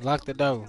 Lock the door.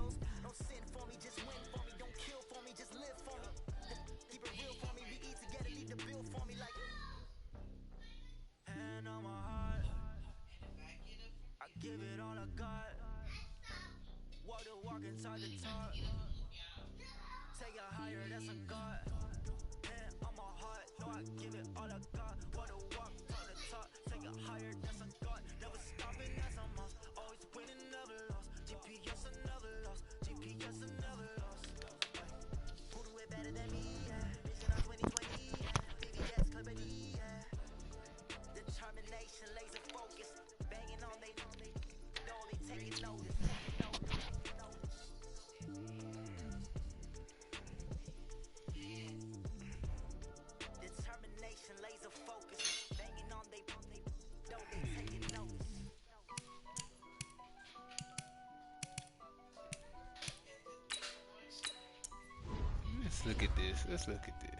Let's look at this. Let's look at this.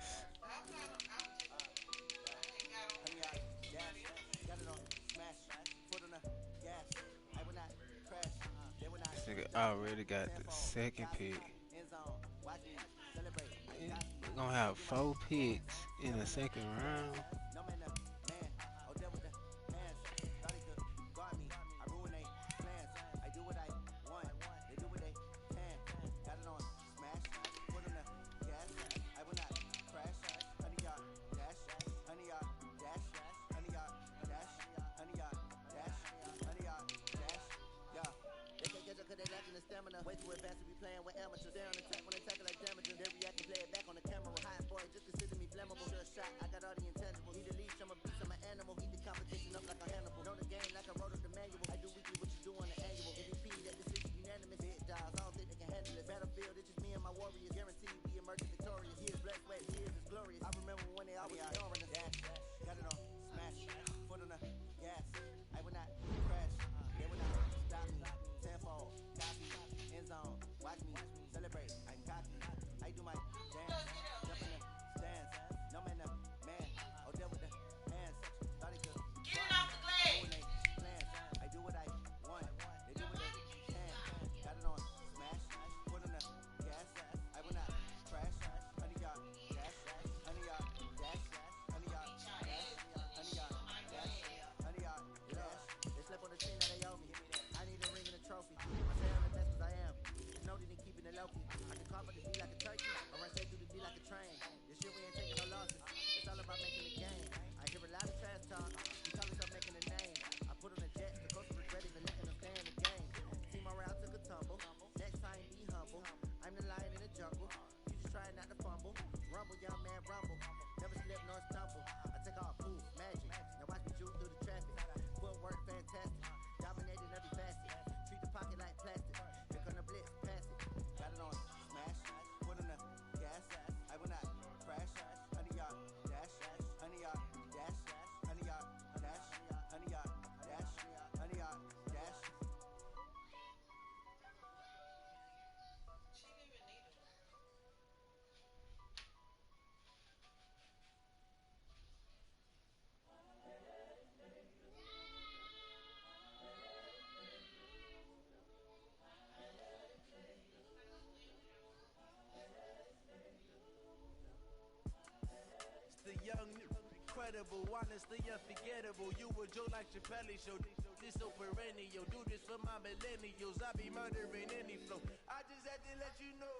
This nigga already got the second pick. We're gonna have 4 picks in the second round. Incredible, honestly unforgettable. You were Joe like Chappelle show. This so perennial. Do this for my millennials. I be murdering any flow. I just had to let you know.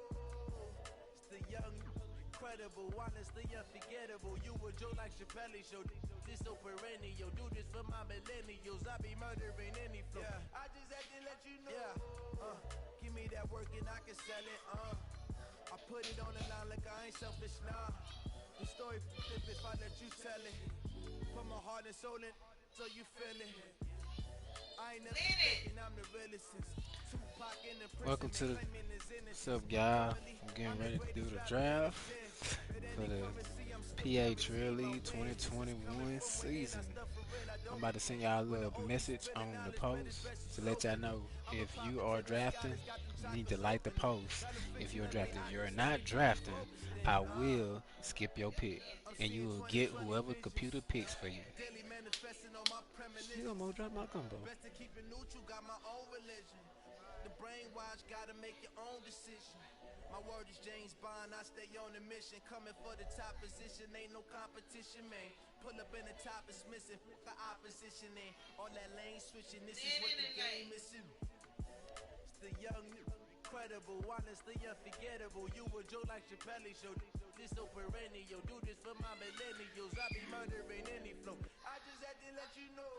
It's the young, incredible, honestly unforgettable. You were Joe like Chappelle show. This so perennial. Do this for my millennials. I be murdering any flow. Yeah. I just had to let you know. Yeah. Give me that work and I can sell it. I put it on the line like I ain't selfish, nah. The story if I let you tell it. Put my heart and soul in so you feel it. I ain't never thinking I'm the realest since Tupac in the prison. Welcome to the What's up, y'all? I'm getting ready to do the draft for the PA Trail League 2021 season. I'm about to send y'all a little message on the post to let y'all know if you are drafting, you need to like the post if you're drafting. If you're not drafting, I will skip your pick and you will get whoever computer picks for you. You gonna drop my combo. the brainwash, gotta make your own decision. My word is James Bond, I stay on a mission. Coming for the top position, ain't no competition, man. Pull up in the top is missing, the opposition ain't. All that lane switching, this is what the game is. It's the young, incredible, honestly unforgettable. You a Joe like Chappelle show. This so perennial, do this for my millennials. I be murdering any flow. I just had to let you know.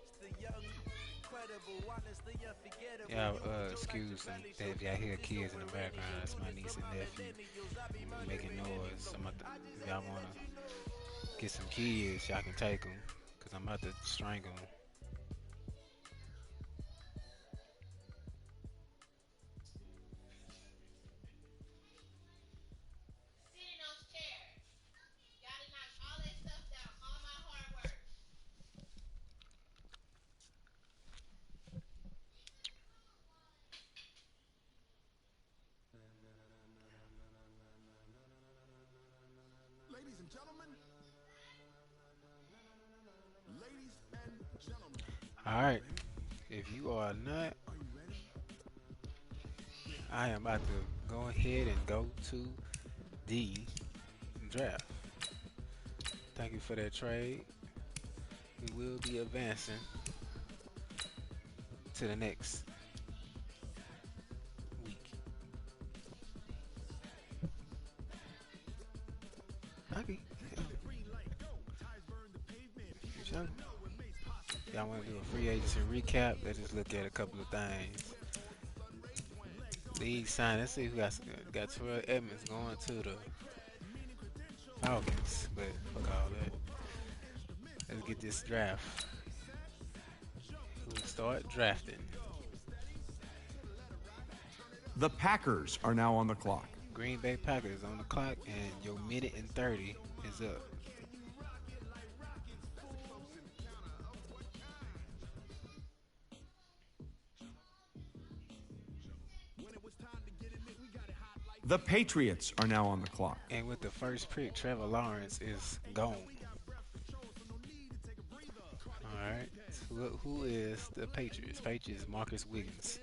It's the young, incredible, honestly unforgettable. Yeah, excuse them if y'all hear kids in the background. That's my niece and nephew making noise. If y'all wanna get some kids, y'all can take them, cause I'm about to strangle them. Ladies and gentlemen. Ladies and gentlemen. All right, if you are not, I am about to go ahead and go to the draft. Thank you for that trade. We will be advancing to the next week. Okay. Sure. Y'all want to do a free agency recap? Let's just look at a couple of things. League sign. Let's see who got Terrell Edmonds going to the Falcons, but fuck all that. Let's get this draft. We'll start drafting. The Packers are now on the clock. Green Bay Packers on the clock, and your minute and 30 is up. The Patriots are now on the clock. And with the first pick, Trevor Lawrence is gone. All right. So who is the Patriots? Patriots, Marcus Wiggins.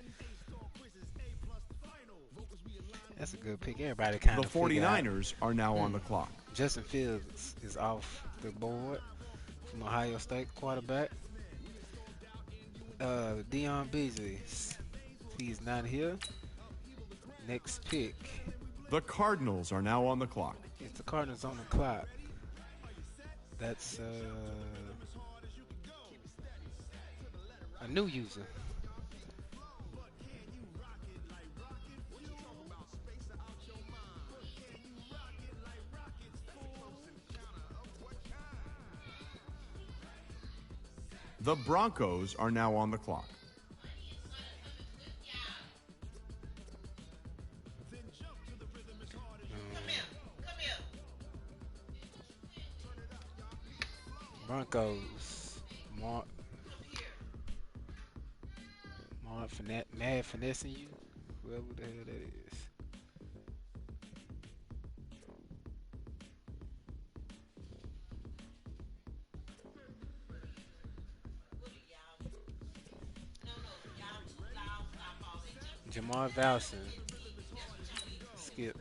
That's a good pick. Everybody kind of The 49ers are now on the clock. Justin Fields is off the board from Ohio State quarterback. Deion Beasley, he's not here. Next pick. The Cardinals are now on the clock. It's the Cardinals on the clock. That's a new user. The Broncos are now on the clock. Broncos, Mad finessing you, whoever the hell that is. Jamar Valson, skip.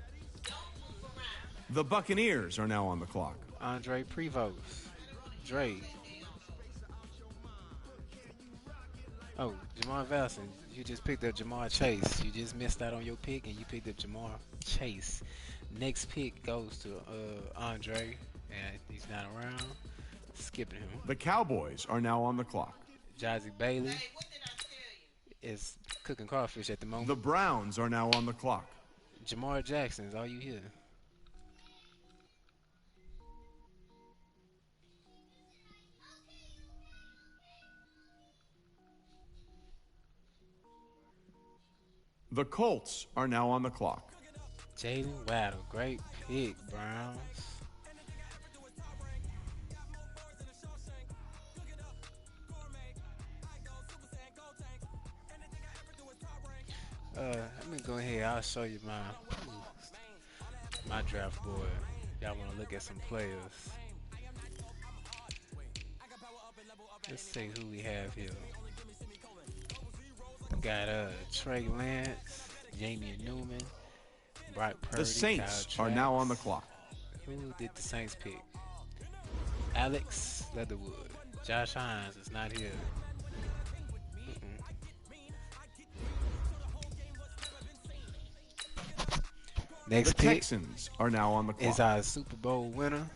The Buccaneers are now on the clock. Andre Prevost, Dre. Oh, Jamar Valson, you just picked up Jamar Chase. You just missed out on your pick, and you picked up Jamar Chase. Next pick goes to Andre, and he's not around. Skipping him. The Cowboys are now on the clock. Jazzy Bailey is cooking crawfish at the moment. The Browns are now on the clock. Jamar Jackson is all you hear. The Colts are now on the clock. Jalen Waddle, great pick, Browns. Let me go ahead. I'll show you my draft board. Y'all want to look at some players. Let's see who we have here. got Trey Lance, Jamie Newman, Brock The Purdy, Kyle Saints are now on the Trask. clock. Who did the Saints pick? Alex Leatherwood. Josh Hines is not here. Mm-mm. The Next pick Texans are now on the is clock. our Super Bowl winner.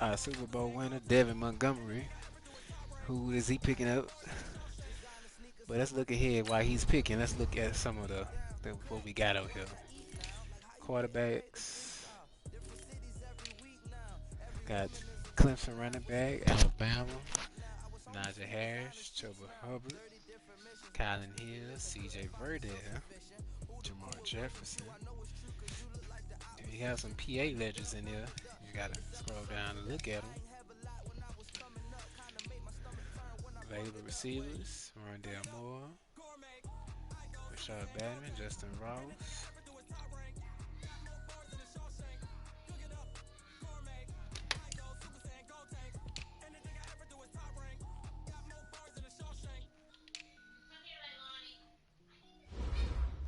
Our Super Bowl winner, Devin Montgomery. Who is he picking up? But let's look ahead while he's picking. Let's look at some of the what we got out here. Quarterbacks. Got Clemson running back, Alabama, Najee Harris, Chuba Hubbard, Kylan Hill, C.J. Verdell, Jamar Jefferson. If you have some PA legends in there, you gotta scroll down and look at them. Available receivers: Rondell Moore, Rashad Bateman, Justin Ross.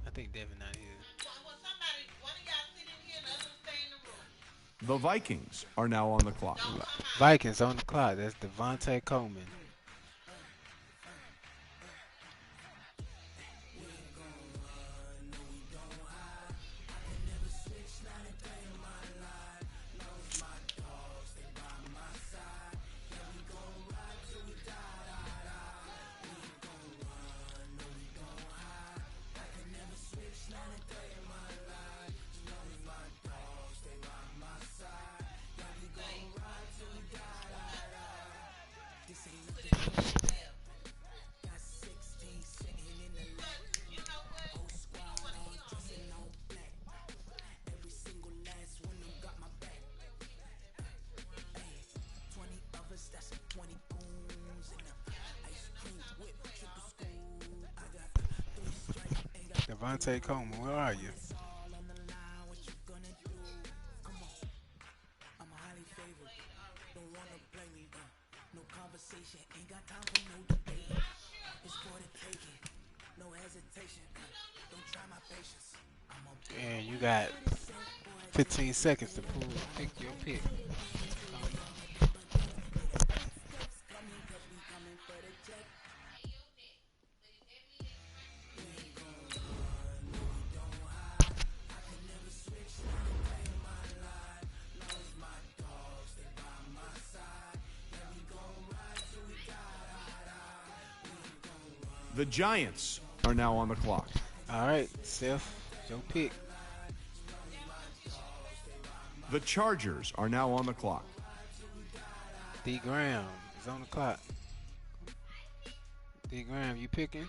I think Devin not here. The Vikings are now on the clock. Vikings on the clock. That's Devontae Coleman. Devontae Coleman, where are you? And you got 15 seconds to pick your pick. The Giants are now on the clock. All right, Seth, your pick. The Chargers are now on the clock. D. Graham is on the clock. D. Graham, you picking?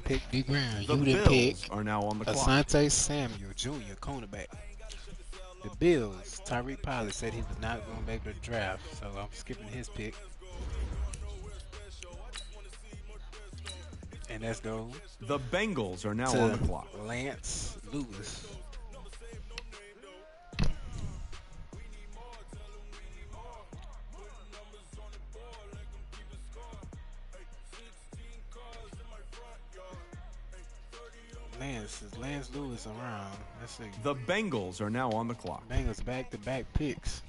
Pick D. Graham. The You didn't Bills pick are now on the clock. Asante Samuel Jr., cornerback. The Bills, Tyreek Pollard said he was not going to be able to draft, so I'm skipping his pick. And let's go The Bengals are now to on the clock. Lance Lewis. Lance Lewis around. Let's see. The Bengals are now on the clock. Bengals back-to-back picks.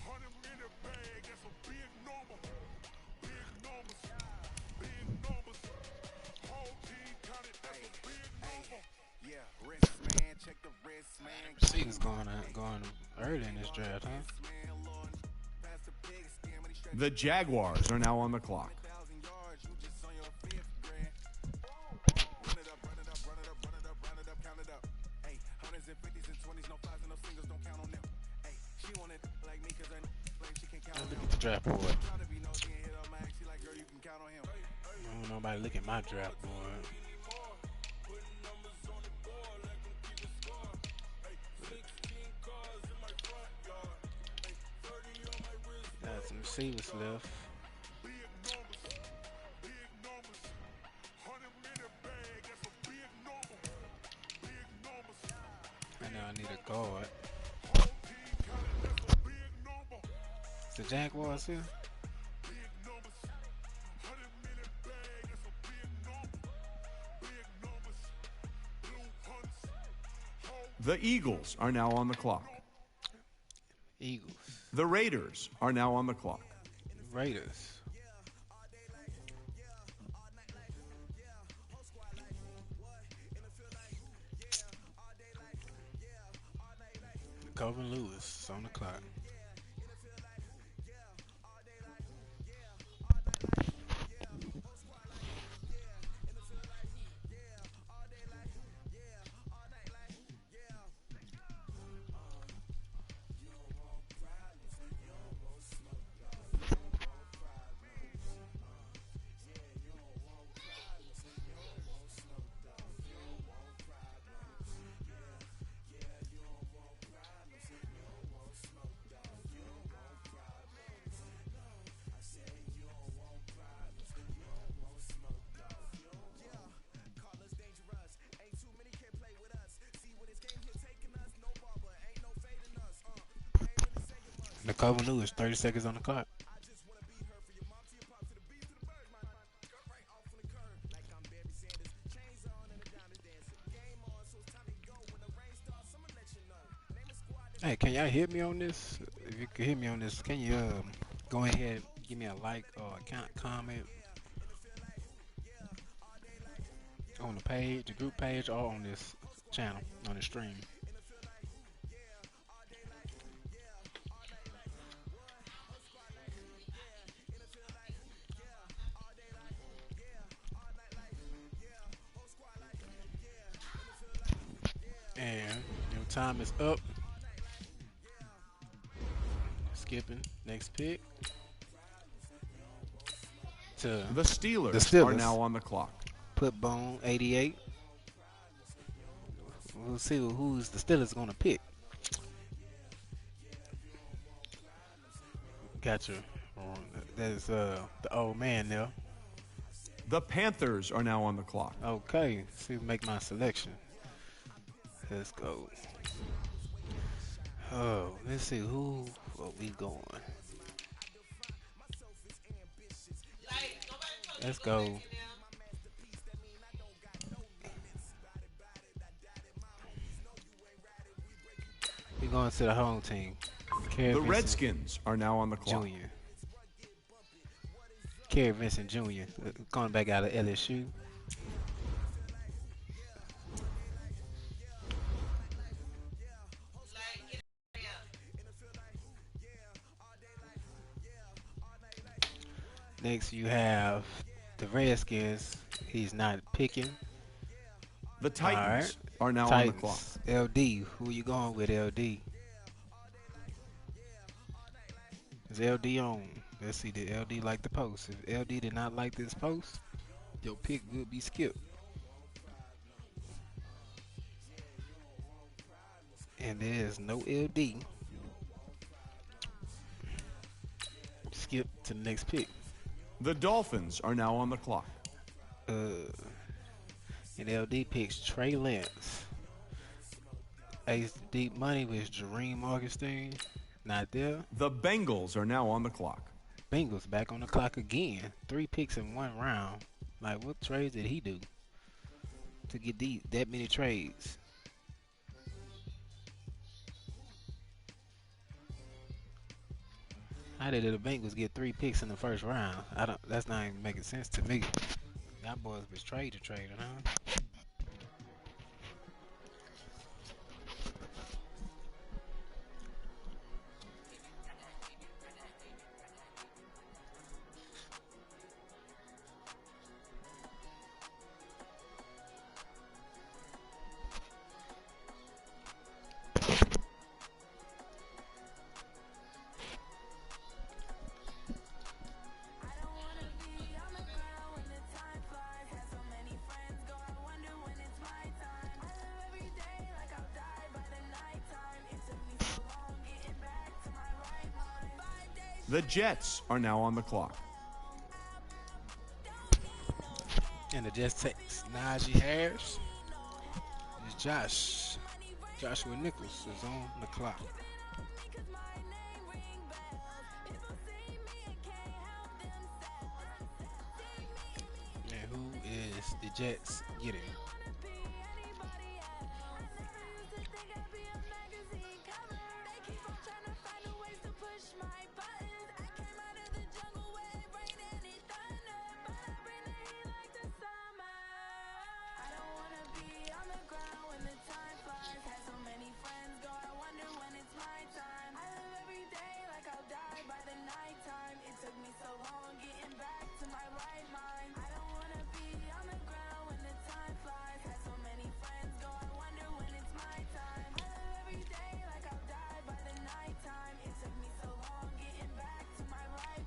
Receivers going early in this draft, huh? The Jaguars are now on the clock. draft board. I don't want nobody look at my draft board. Got some receivers left. And now I need a guard. Is the Jaguars here? The Eagles are now on the clock. Eagles. The Raiders are now on the clock. Raiders. Calvin Lewis is on the clock. The Calvin Lewis, 30 seconds on the clock. Hey, can y'all hear me on this? If you can hear me on this, can you go ahead, give me a like or a comment on the page, the group page, or on this channel, on the stream. And your time is up. Skipping. Next pick. To The Steelers, are now on the clock. Put Bone 88. We'll see who's the Steelers going to pick. Gotcha. That is the old man there. The Panthers are now on the clock. Okay. See who make my selection. Let's go. Oh, let's see who are we going. Let's go. We're going to the home team. The Redskins are now on the clock. Jr. Kerry Vincent Jr. Going back out of LSU. Next, you have the Redskins. He's not picking. The Titans are now on the clock. LD. Who you going with, LD? Is LD on? Let's see. Did LD like the post? If LD did not like this post, your pick will be skipped. And there is no LD. Skip to the next pick. The Dolphins are now on the clock. And LD picks Trey Lance. Ace Deep Money with Jareem Augustine. Not there. The Bengals are now on the clock. Bengals back on the clock again. 3 picks in 1 round. Like, what trades did he do to get that many trades? How did the Bengals get 3 picks in the first round? That's not even making sense to me. Y'all boys was trade to trade, huh? The Jets are now on the clock. And the Jets takes Najee Harris. It's Joshua Nichols is on the clock. And who is the Jets getting?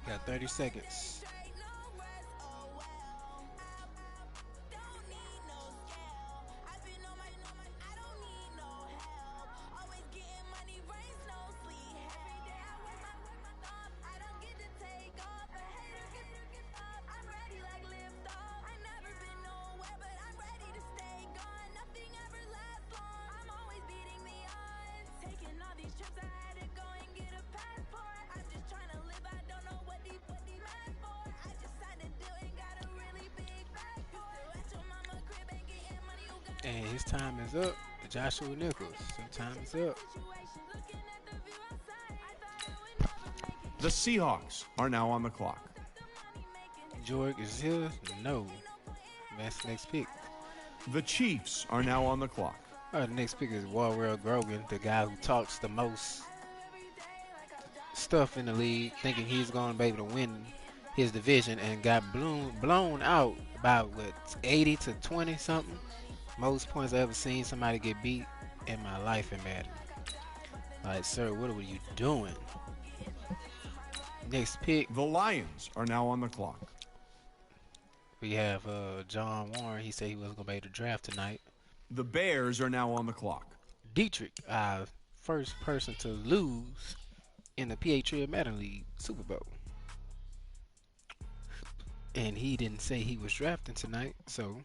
Got 30 seconds. And his time is up. Joshua Nichols. His time is up. The Seahawks are now on the clock. Jorg is here? No. That's the next pick. The Chiefs are now on the clock. The next pick is Warwell Grogan, the guy who talks the most stuff in the league, thinking he's going to be able to win his division, and got blown out by, 80 to 20 something? Most points I ever seen somebody get beat in my life in Madden. Like, sir, what are you doing? Next pick. The Lions are now on the clock. We have John Warren. He said he wasn't going to be able to draft tonight. The Bears are now on the clock. Dietrich, first person to lose in the PA Madden League Super Bowl. And he didn't say he was drafting tonight, so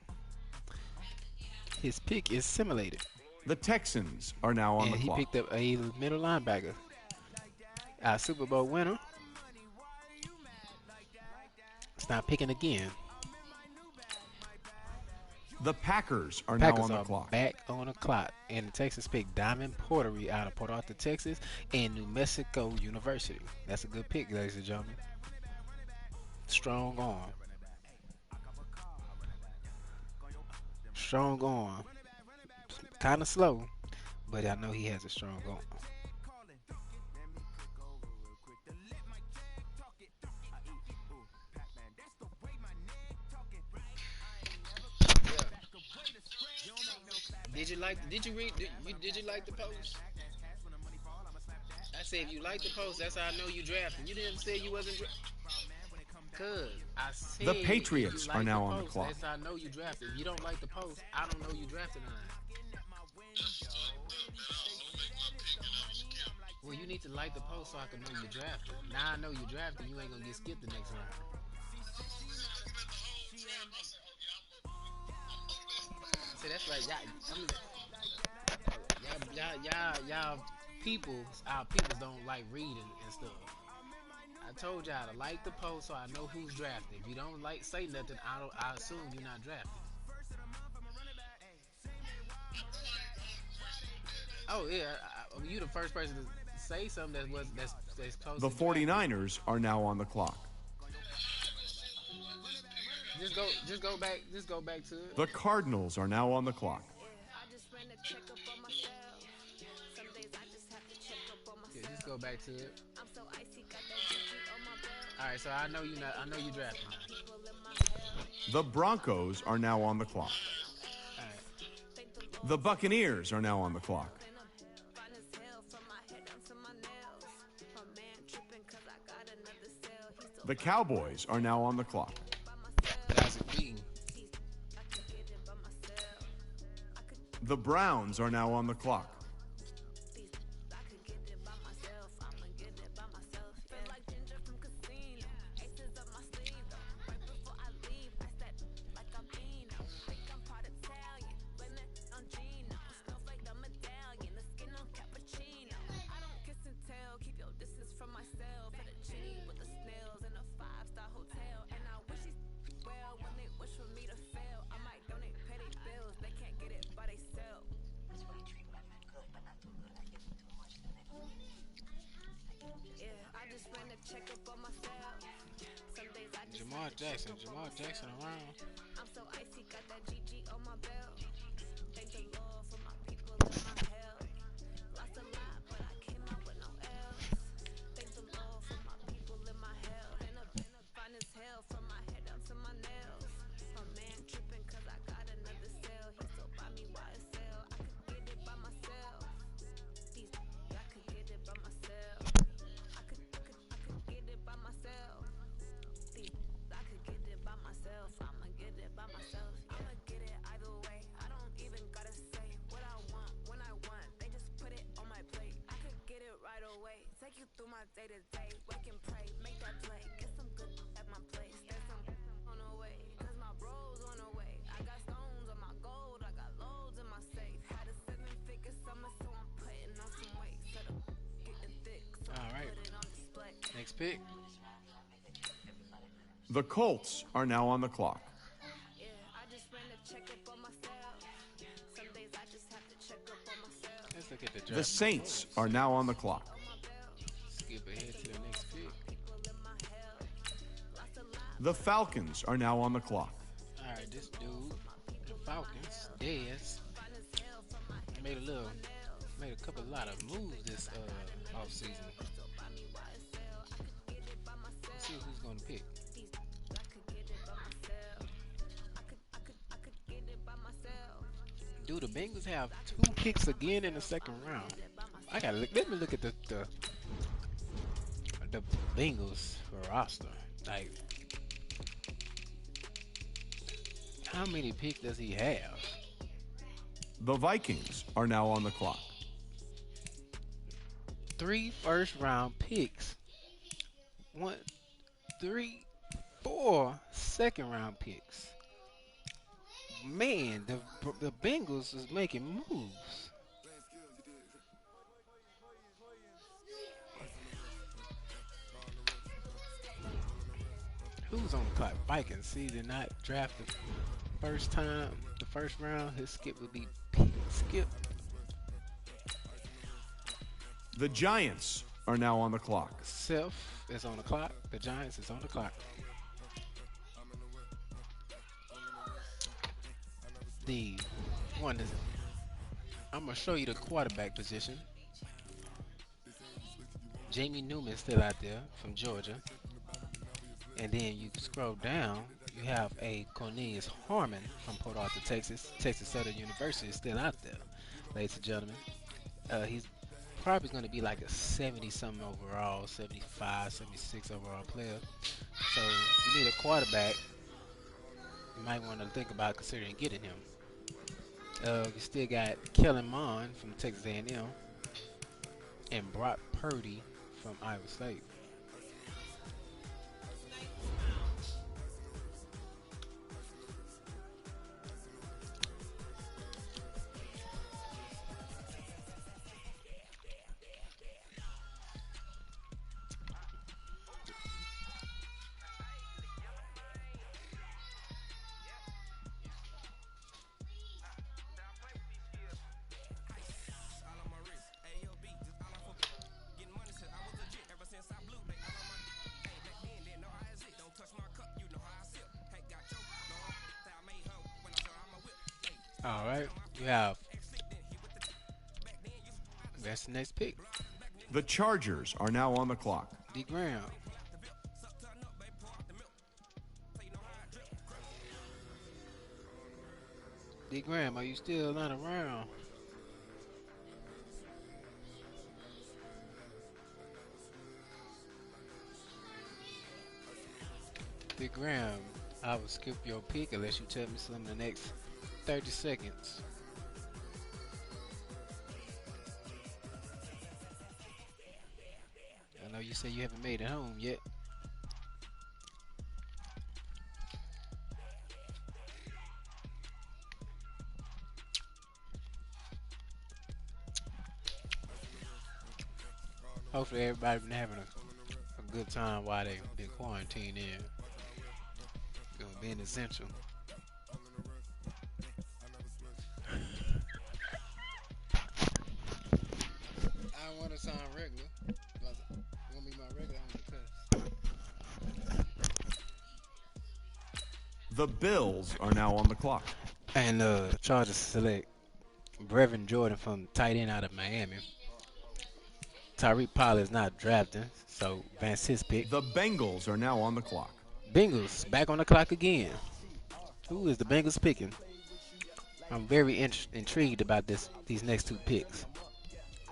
his pick is simulated. The Texans are now on the clock. And he picked up a middle linebacker. Our Super Bowl winner. It's not picking again. The Packers are now on the clock. Back on the clock. And the Texans picked Diamond Portery out of Port Arthur, Texas, and New Mexico University. That's a good pick, ladies and gentlemen. Strong arm. Strong arm. Kind of slow, but I know he has a strong arm. Did you like the post? I said if you like the post, that's how I know you drafted. You didn't say you wasn't drafted. Cause I said the Patriots are now on the clock. That's how I know you drafted. If you don't like the post, I don't know you drafted or not. Well, you need to like the post so I can know you drafted. Now I know you drafted, you ain't gonna get skipped the next round. See, that's like y'all peoples, our peoples don't like reading and stuff. I told y'all to like the post so I know who's drafted. If you don't say nothing, I assume you're not drafted. Oh yeah, you the first person to say something that's close. The 49ers are now on the clock. Just go back to it. The Cardinals are now on the clock. Yeah, just go back to it. All right, so I know you drafted. The Broncos are now on the clock. All right. The Buccaneers are now on the clock. The Cowboys are now on the clock. That's a queen. The Browns are now on the clock. Jamal Jackson around. I'm so icy, got that GG on my belt. Thank the Lord for my people in my health. Lost a lot, but I came out with no L's. Thank the Lord for my people in my health. And up fine as hell from my head down to my nails. My man tripping cause I got another cell. He still buy me YSL. I could get it by myself. I could get it by myself. I could get it by myself. I could get it by myself. I'ma get it by myself. I'ma get it either way. I don't even gotta say what I want when I want. They just put it on my plate. I could get it right away. Take you through my day to day. Wake and pray, make that play. Get some good at my place. There's some on the way. Cause my bros on the way. I got stones on my gold. I got loads in my safe. Had a 7-figure summer, so I'm putting on some weight. Set up, getting thick. So All I right. put it on display. Next pick. The Colts are now on the clock. Yeah, I just ran a checkup on myself. Some days I just have to check up on myself. Let's look at the draft. The Saints are now on the clock. Skip ahead to the next pick. People in my health. Lost a lot. The Falcons are now on the clock. All right, this dude, the Falcons, Dez, made a lot of moves this off season. Let's see who's gonna pick. Do the Bengals have 2 picks again in the second round? Let me look at the Bengals roster. Like, how many picks does he have? The Vikings are now on the clock. 3 first-round picks. 1, 3, 4 second-round picks. Man, the Bengals is making moves. Who's on the clock? Vikings. See, did not draft the first time, the first round. His skip would be Skip. The Giants are now on the clock. Self is on the clock. The Giants is on the clock. The one is, I'm gonna show you the quarterback position. Jamie Newman still out there from Georgia, and then you scroll down. You have a Cornelius Harmon from Port Arthur, Texas. Texas Southern University is still out there, ladies and gentlemen. He's probably going to be like a 70-something overall, 75, 76 overall player. So you need a quarterback. You might want to think about considering getting him. You still got Kellen Mond from Texas A&M and Brock Purdy from Iowa State. All right, you have. That's the next pick. The Chargers are now on the clock. D. Graham. D. Graham, are you still not around? D. Graham, I will skip your pick unless you tell me something in the next 30 seconds. I know you say you haven't made it home yet. Hopefully everybody's been having a good time while they've been quarantined in. Gonna be an essential. I don't want to sound regular, but it's gonna be my regular on the cuss. The Bills are now on the clock. And Chargers select Brevin Jordan from tight end out of Miami. Tyreek Pollard is not drafting, so Vance his pick. The Bengals are now on the clock. Bengals back on the clock again. Who is the Bengals picking? I'm very intrigued about these next two picks.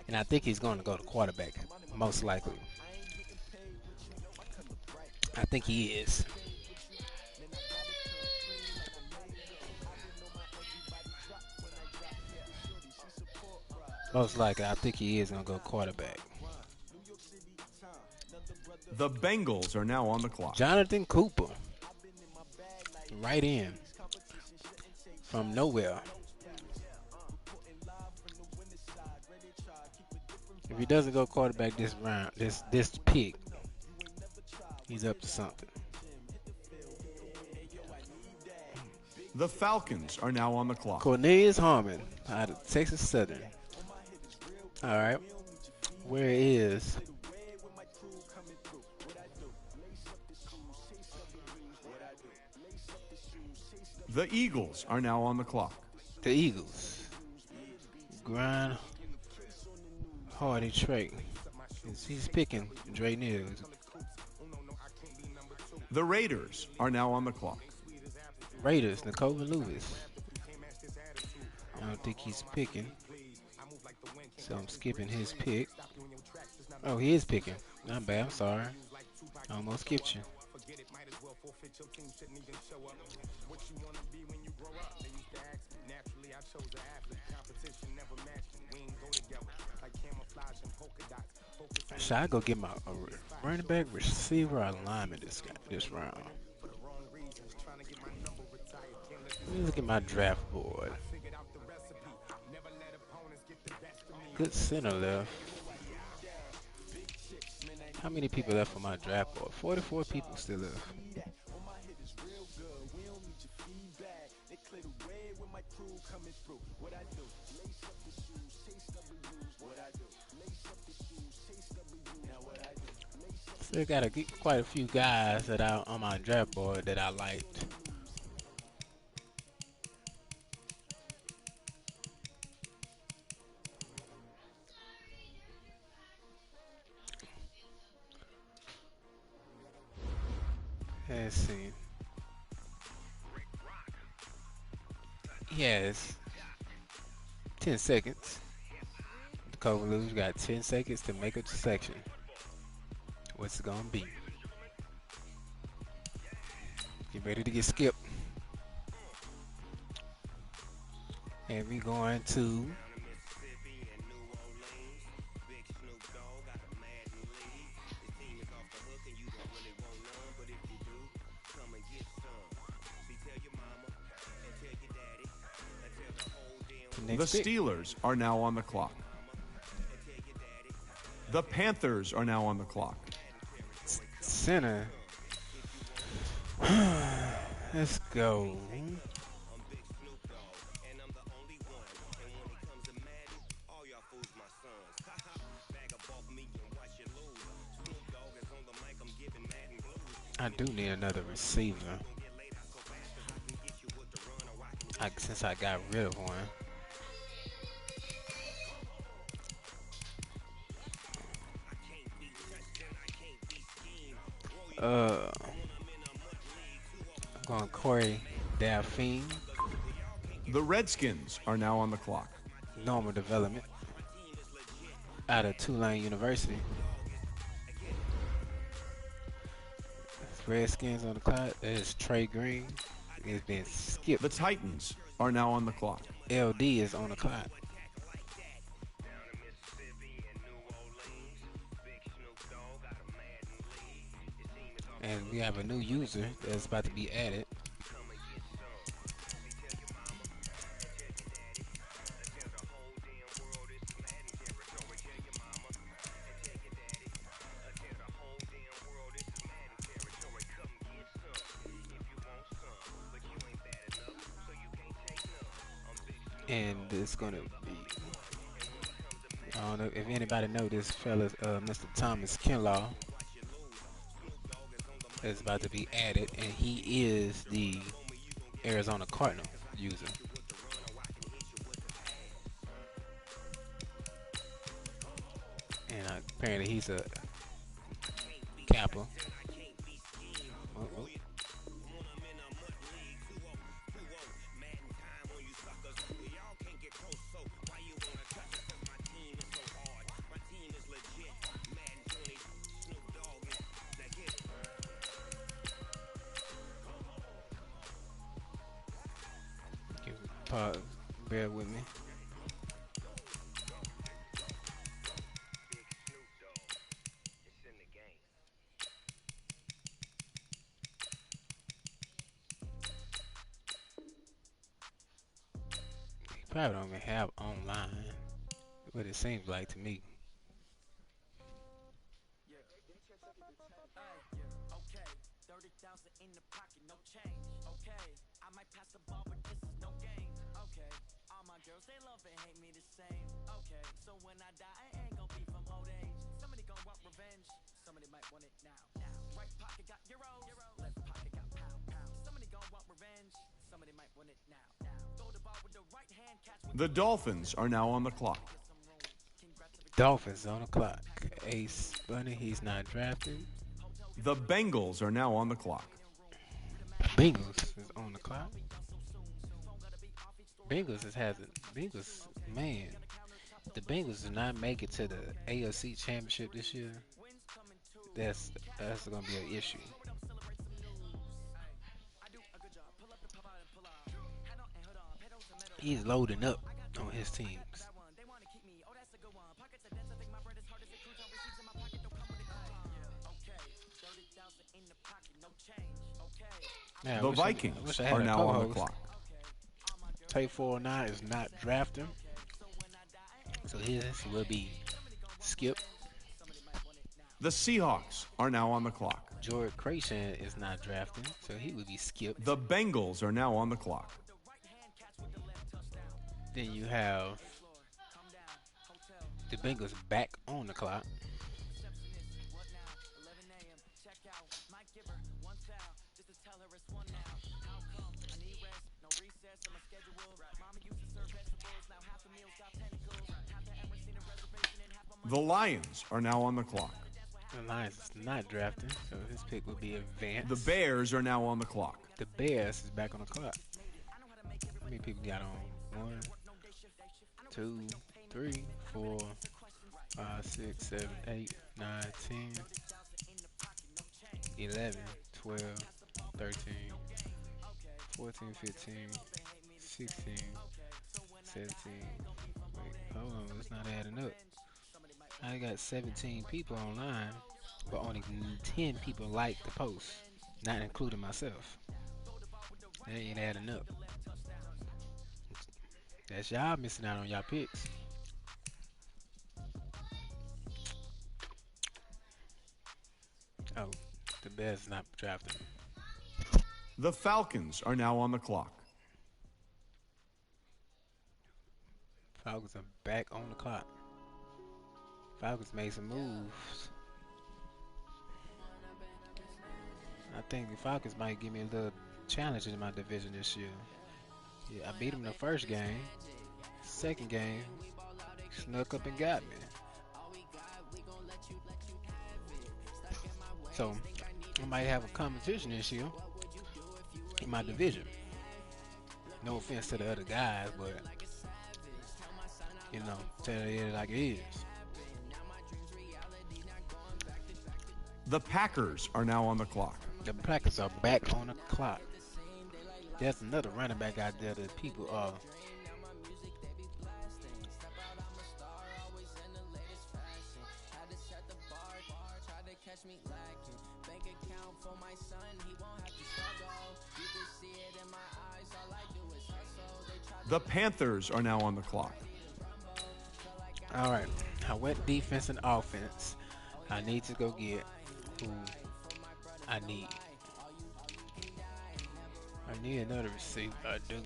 And I think he's going to go to quarterback, most likely. I think he is. Most likely, I think he is going to go quarterback. The Bengals are now on the clock. Jonathan Cooper. Right in. From nowhere. If he doesn't go quarterback this round, this pick, he's up to something. The Falcons are now on the clock. Cornelius Harmon out of Texas Southern. All right. Where is The Eagles are now on the clock. the Eagles? Grind Hardy Trey. He's picking Dre News. The Raiders are now on the clock. Raiders, Nicole Lewis. I don't think he's picking. So I'm skipping his pick. Oh, he is picking. Not bad, I'm sorry. I almost skipped you. Should I go get my running back, receiver, or lineman this round? Let me look at my draft board. Good center left. How many people left on my draft board? 44 people still left. Still got quite a few guys that are on my draft board that I liked. Let's see. Yes. 10 seconds. The Covalus got 10 seconds to make up the section. What's it gonna be? Get ready to get skipped. And we going to The Steelers are now on the clock. The Panthers are now on the clock. Center. Let's go. I do need another receiver. Since I got rid of one. I'm going Corey Delphine. The Redskins are now on the clock. Normal development. Out of Tulane University. Redskins on the clock. There's Trey Green. It's been skipped. The Titans are now on the clock. LD is on the clock. And we have a new user that's about to be added. And it's gonna be, I don't know if anybody know this fella, Mr. Thomas Kinlaw is about to be added, and he is the Arizona Cardinal user. And apparently he's a Kappa. Oh, oh. Pause. Bear with me. He probably don't even have online, what it seems like to me. Okay, 30,000 in the pocket, no change. Okay, I might pass the ball, but this is no game. Okay, all my girls, they love and hate me the same. Okay, so when I die, I ain't gonna be from old age. Somebody gonna want revenge, somebody might want it now. Right pocket got euros, left pocket got pound. Somebody gonna want revenge, somebody might want it now. Throw the ball with the right hand, catch with The Dolphins are now on the clock. Dolphins on the clock. Ace Bunny, he's not drafted. The Bengals are now on the clock. Bengals is on the clock. Bengals, man. The Bengals do not make it to the AFC Championship this year. That's gonna be an issue. He's loading up on his teams. Man, The Vikings are now on the clock. PS4 is not drafting, so his will be Skip. The Seahawks are now on the clock. George Creation is not drafting, so he would be Skip. The Bengals are now on the clock. Then you have the Bengals back on the clock. The Lions are now on the clock. The Lions is not drafting, so his pick would be Advance. The Bears are now on the clock. The Bears is back on the clock. How many people got on? 1, 2, 3, 4, 5, 6, 7, 8, 9, 10, 11, 12, 13, 14, 15, 16, 17. Wait, hold on, it's not adding up. I got 17 people online, but only 10 people like the post, not including myself. That ain't adding up. That's y'all missing out on y'all picks. Oh, the Bears not drafting. The Falcons are now on the clock. Falcons are back on the clock. Falcons made some moves. I think the Falcons might give me a little challenge in my division this year. Yeah, I beat them the first game. Second game, snuck up and got me. So, I might have a competition this year in my division. No offense to the other guys, but, you know, tell it like it is. The Packers are now on the clock. The Packers are back on the clock. There's another running back out there that people are. The Panthers are now on the clock. All right, I went defense and offense. I need to go get who I need. I need another receiver. I do.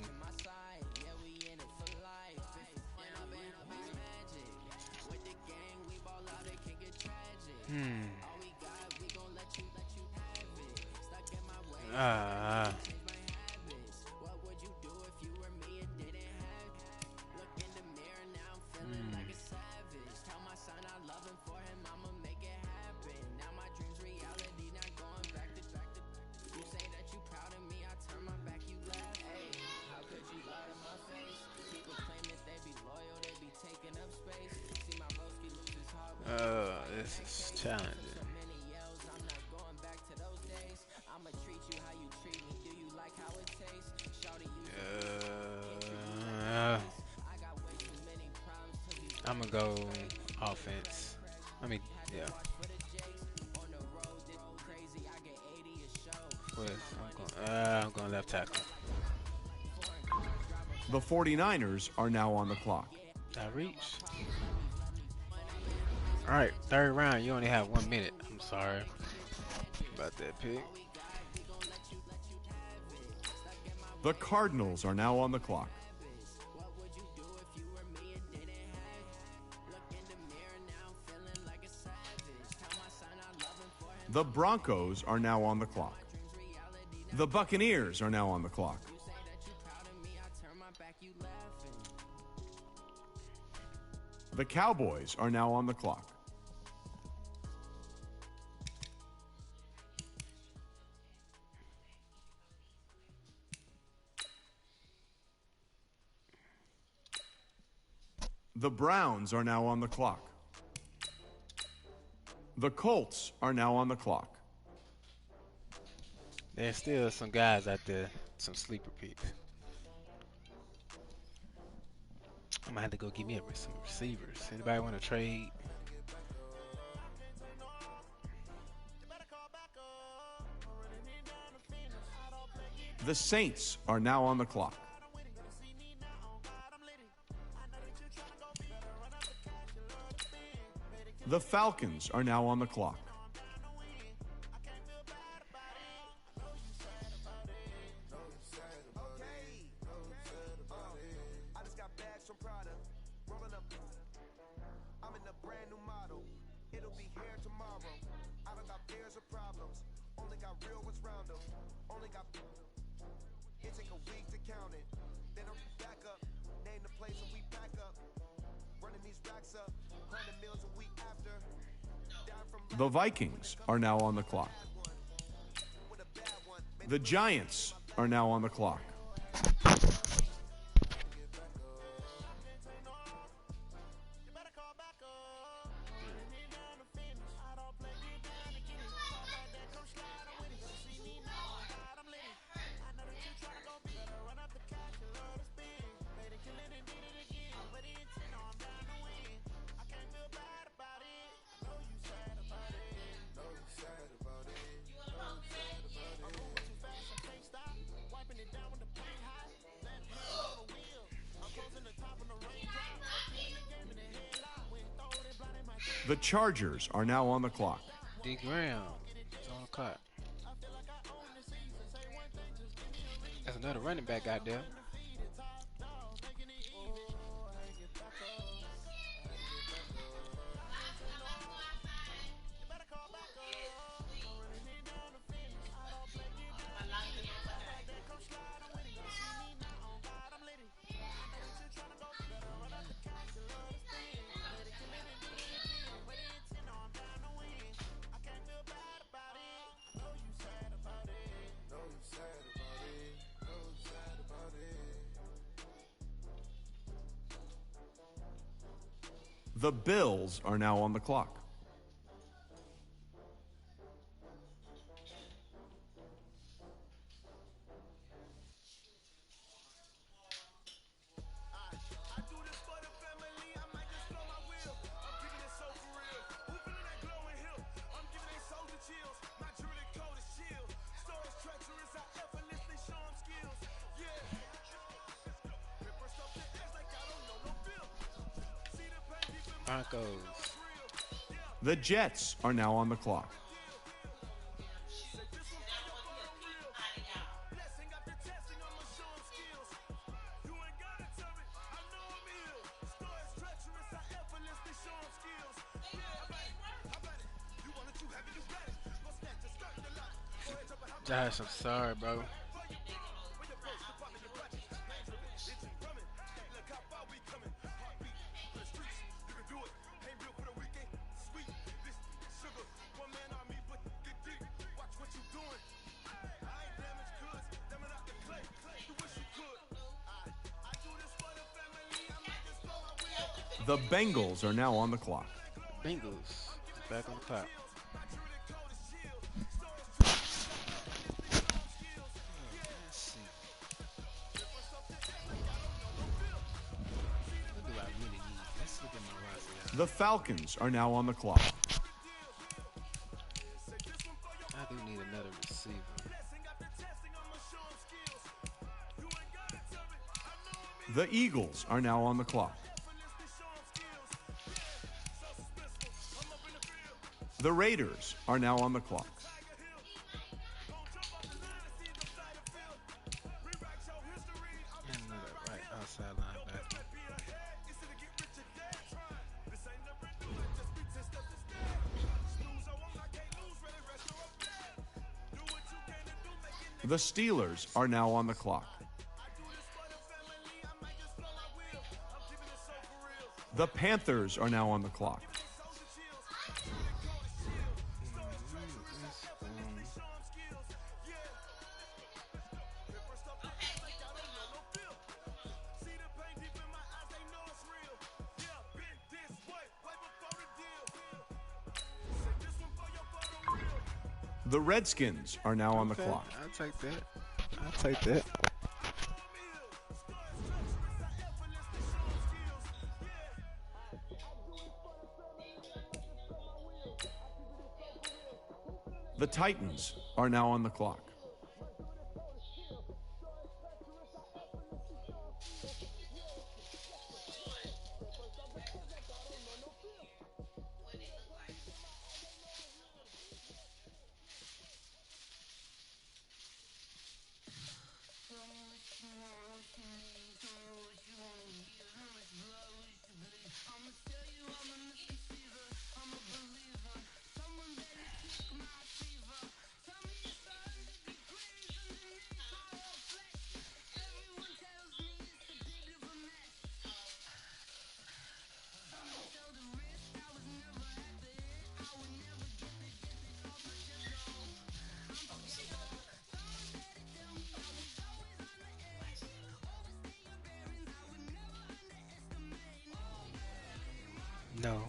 challenging. I'm gonna go offense. I mean, yeah. I'm going left tackle. The 49ers are now on the clock. I reached. All right, third round. You only have 1 minute. I'm sorry about that pick. The Cardinals are now on the clock. The Broncos are now on the clock. The Buccaneers are now on the clock. The Cowboys are now on the clock. The Browns are now on the clock. The Colts are now on the clock. There's still some guys out there, some sleeper picks. I'm gonna have to go give me some receivers. Anybody want to trade? The Saints are now on the clock. The Falcons are now on the clock. The Vikings are now on the clock. The Giants are now on the clock. The Chargers are now on the clock. D. Graham is on the clock. There's another running back out there. The Bills are now on the clock. Broncos. The Jets are now on the clock. Josh, I'm sorry, bro. The Bengals are now on the clock. Bengals. Back on the clock. Let's see. What do I really need? Let's look at my roster, y'all. The Falcons are now on the clock. I do need another receiver. The Eagles are now on the clock. The Raiders are now on the clock. And another right outside linebacker. The Steelers are now on the clock. The Panthers are now on the clock. The Redskins are now on the clock. I'll take that. I'll take that. The Titans are now on the clock. No.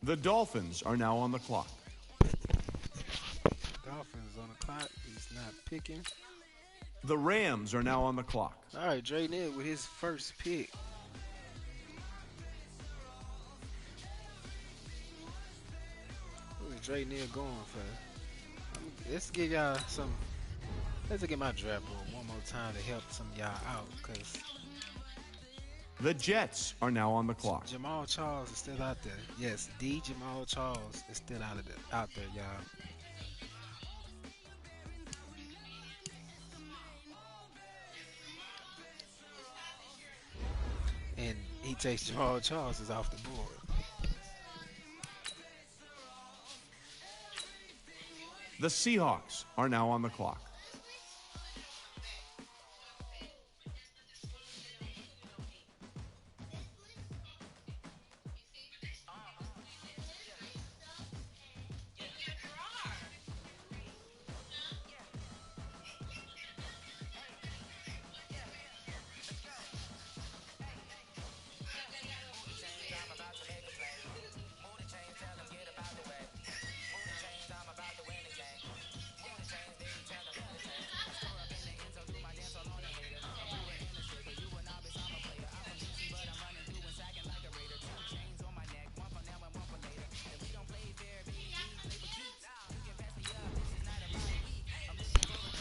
The Dolphins are now on the clock. Dolphins on the clock. He's not picking. The Rams are now on the clock. All right, Dre Neal with his first pick. Who is Dre Neal going for? Let's give y'all some. Let's get my draft board one more time to help some of y'all out, cause The Jets are now on the clock. Jamal Charles is still out there. Yes, D. Jamal Charles is still out there, y'all. And he takes Jamal Charles is off the board. The Seahawks are now on the clock.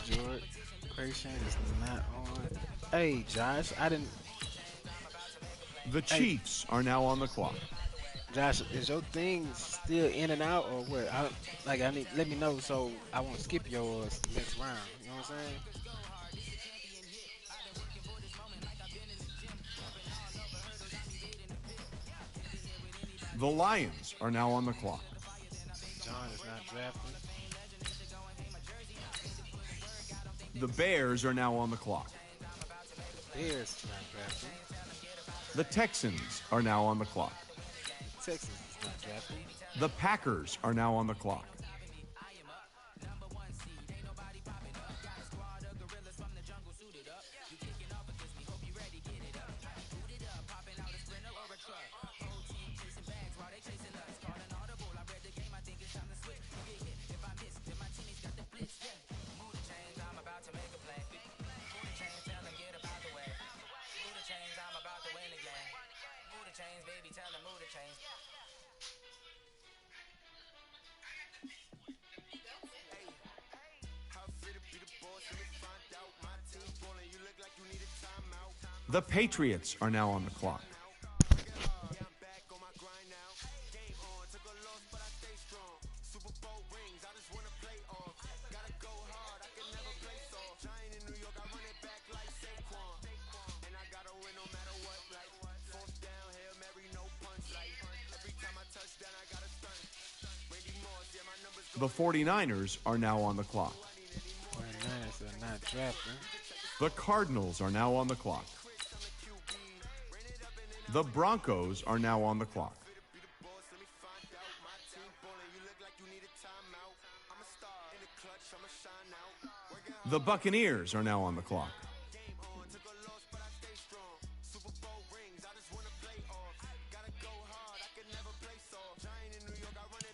George Creation is not on. Hey, Josh, I didn't. The Chiefs are now on the clock. Josh, is your thing still in and out or what? I need. Let me know so I won't skip yours next round. You know what I'm saying? The Lions are now on the clock. John is not drafted. The Bears are now on the clock. Bears not drafted. The Texans are now on the clock. Texas is not drafted. The Packers are now on the clock. The Patriots are now on the clock. The 49ers are now on the clock. 49ers are not drafted. The Cardinals are now on the clock. The Broncos are now on the clock. The Buccaneers are now on the clock.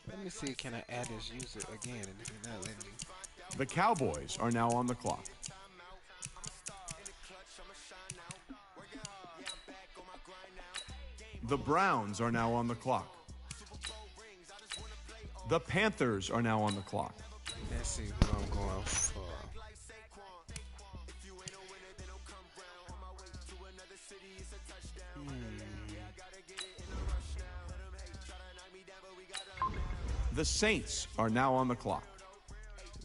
Let me see, can I add this user again? And if you're not letting me. The Cowboys are now on the clock. The Browns are now on the clock. The Panthers are now on the clock. Let's see who I'm going for. The Saints are now on the clock.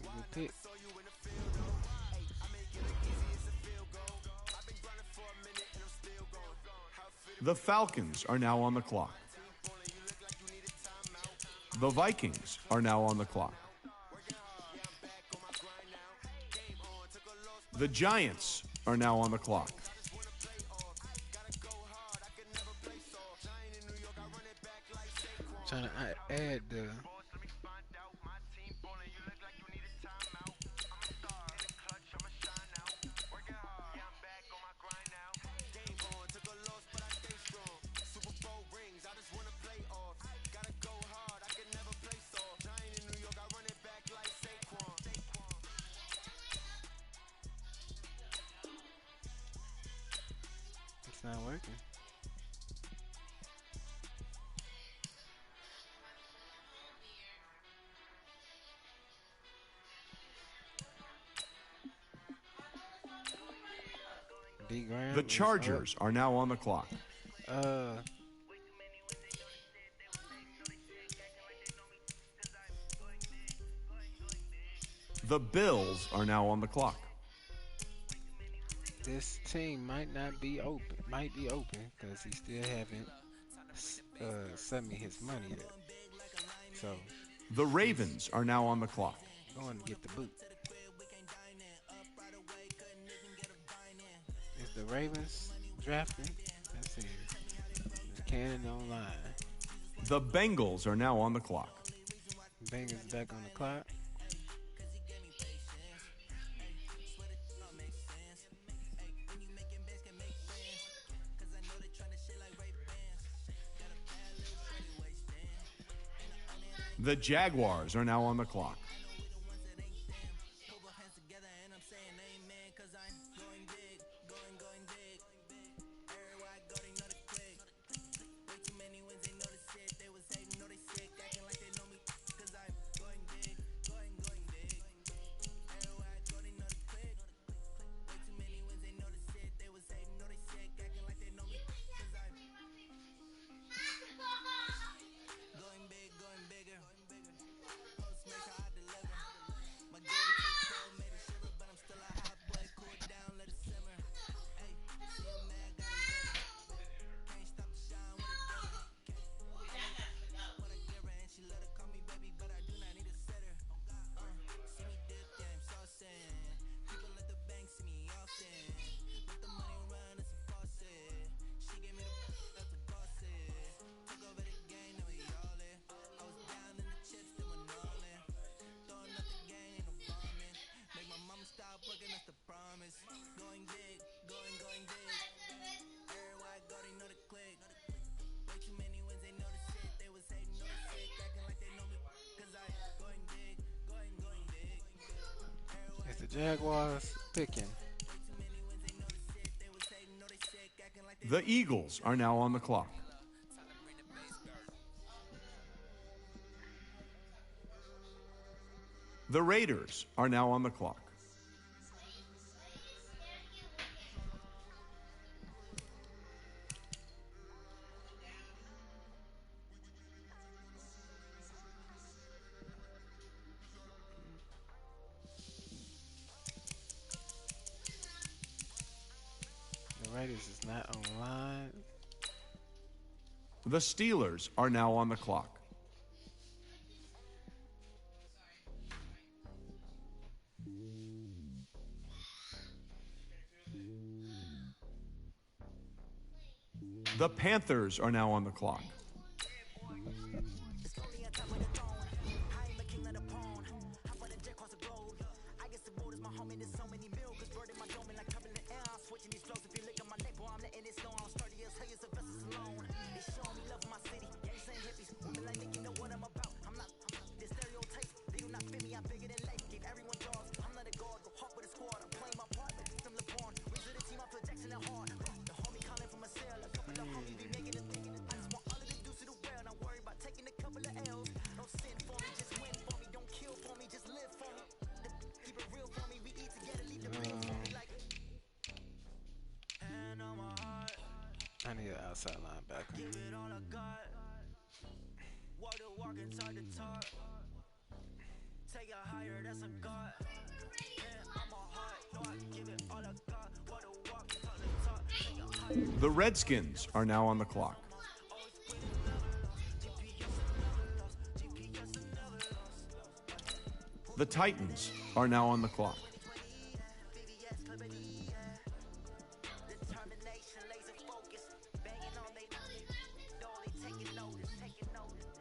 Good pick. The Falcons are now on the clock. The Vikings are now on the clock. The Giants are now on the clock. Trying to add the it's not working. D Graham The is Chargers are now on the clock. up. The Bills are now on the clock. This team might not be open. Might be open because he still haven't sent me his money yet. So The Ravens are now on the clock. going to get the boot. Is the Ravens drafting? Let's see. Is Cannon online? The Bengals are now on the clock. Bengals back on the clock. The Jaguars are now on the clock. Going big, going big. Everywhere I go, they know the click. Way too many wins, they know the shit. They was hating on the shit, acting like they know me. Cause I going big, going big. It's the Jaguars picking. The Eagles are now on the clock. The Raiders are now on the clock. The Raiders is not online. The Steelers are now on the clock. The Panthers are now on the clock. I need an outside linebacker. Give it all I got. Walk the walk inside the top. Take it higher, that's a God. Man, I'm a heart. No, I give it all I got. Walk the walk inside the top. Take it higher. The Redskins are now on the clock. The Titans are now on the clock. Determination, laser focus. Banging on they taking notice, taking notice, taking notice.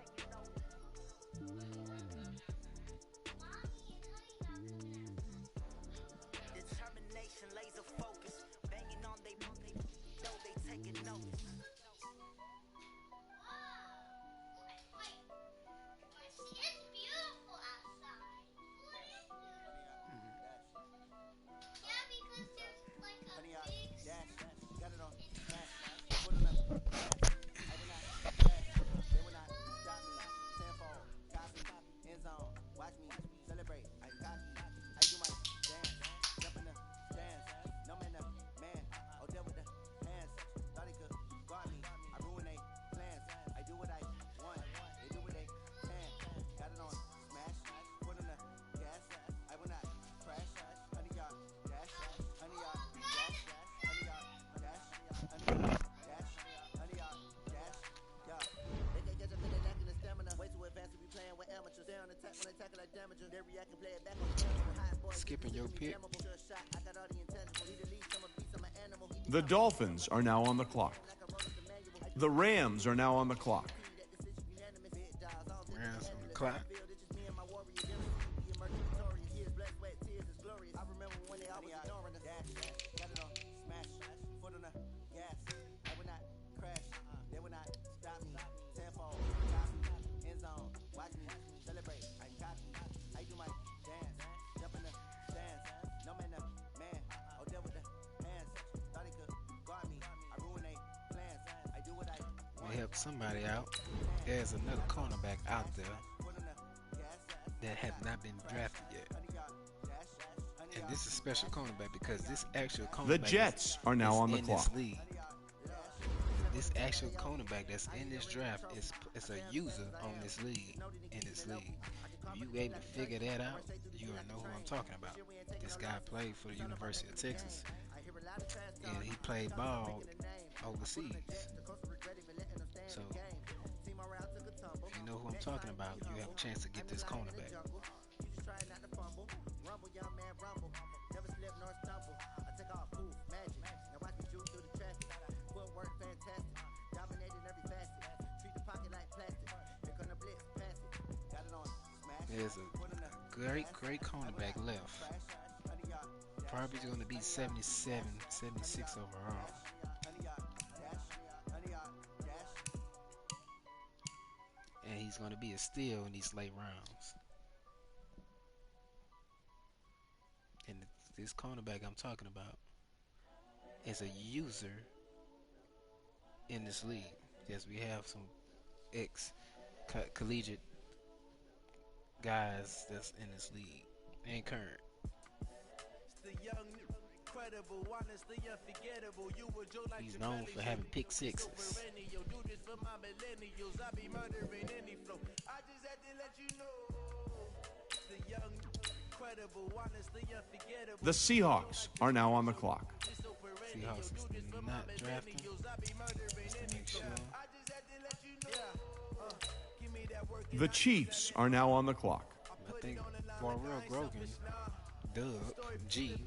Determination, laser focus. Banging on they taking notice. It's beautiful outside. Yeah, because there's like a big Got it on. Put it up. I will not crash. They will not stop me. Tenfold. Copy. End zone. Watch me. Celebrate. I copy. I do my dance. Jump in the stands. No man up. Man. Oh, deal with the hands. Thought he could guard me. I ruin they plans. I do what I want. They do what they can. Got it on. Smash. Put in the gas. I will not crash. Honey, y'all. Dash. Honey, y'all. Dash. Honey, y'all. Dash. Honey, y'all. Dash. Honey, y'all. Dash. Yeah. They can get up in the neck and the stamina. Way too advanced to be playing with amateurs. Stay on attack when they tackle like damage. They react and play it back on the high boy. Skipping your pick. I got all the intangible. He the least. I'm a beast. I'm an animal. The Dolphins are now on the clock. The Rams are now on the clock. Rams on the clock. I remember when they always ignoring us. Got it on. Smash. Foot on the gas. I will not crash. They will not stop me. Tenfold. Copy. End zone. Watch me. Celebrate. I copy. I do my dance. Jump in the stands. No man up. Man. Oh, deal with the hands. Thought he could guard me. I ruin they plans. I do what I want. They help somebody out. There's another cornerback out there that have not been drafted yet. And this is a special cornerback because this actual cornerback The Jets are now on the in clock. this league. This actual cornerback that's in this draft is a user on this league, in this league. If you able to figure that out, you already know who I'm talking about. This guy played for the University of Texas, and he played ball overseas. So, if you know who I'm talking about, you have a chance to get this cornerback. There's a great cornerback left. Probably going to be 77, 76 overall. And he's going to be a steal in these late rounds. And this cornerback I'm talking about is a user in this league. Yes, we have some ex-collegiate guys that's in this league and current. He's known for having pick sixes. The Seahawks are now on the clock. Seahawks is not drafting. Just to make sure. The Chiefs are now on the clock. I think Warrell Grogan, Doug, G,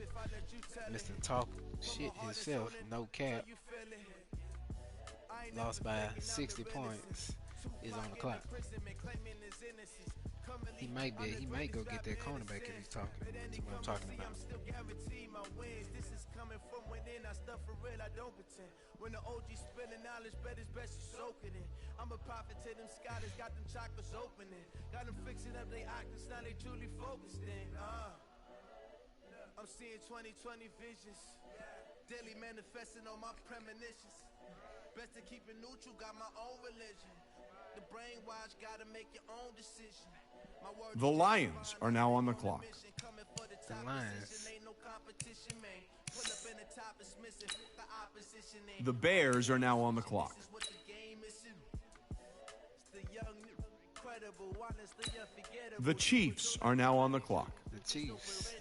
Mr. Talk shit himself, no cap, lost by 60 points, is on the clock. He might go get that cornerback if he's talking. That's what I'm talking about. When the OG spilling knowledge, bet it's best you soak it in. I'm a prophet to them scholars, got them chakras opening. Got them fixing up they octaves, now they truly focused in. I'm seeing 2020 visions, daily manifesting on my premonitions. Best to keep it neutral, got my own religion. The brainwash, gotta make your own decision. The Lions are now on the clock. The Lions. The Bears are now on the clock. The Chiefs are now on the clock. The Chiefs.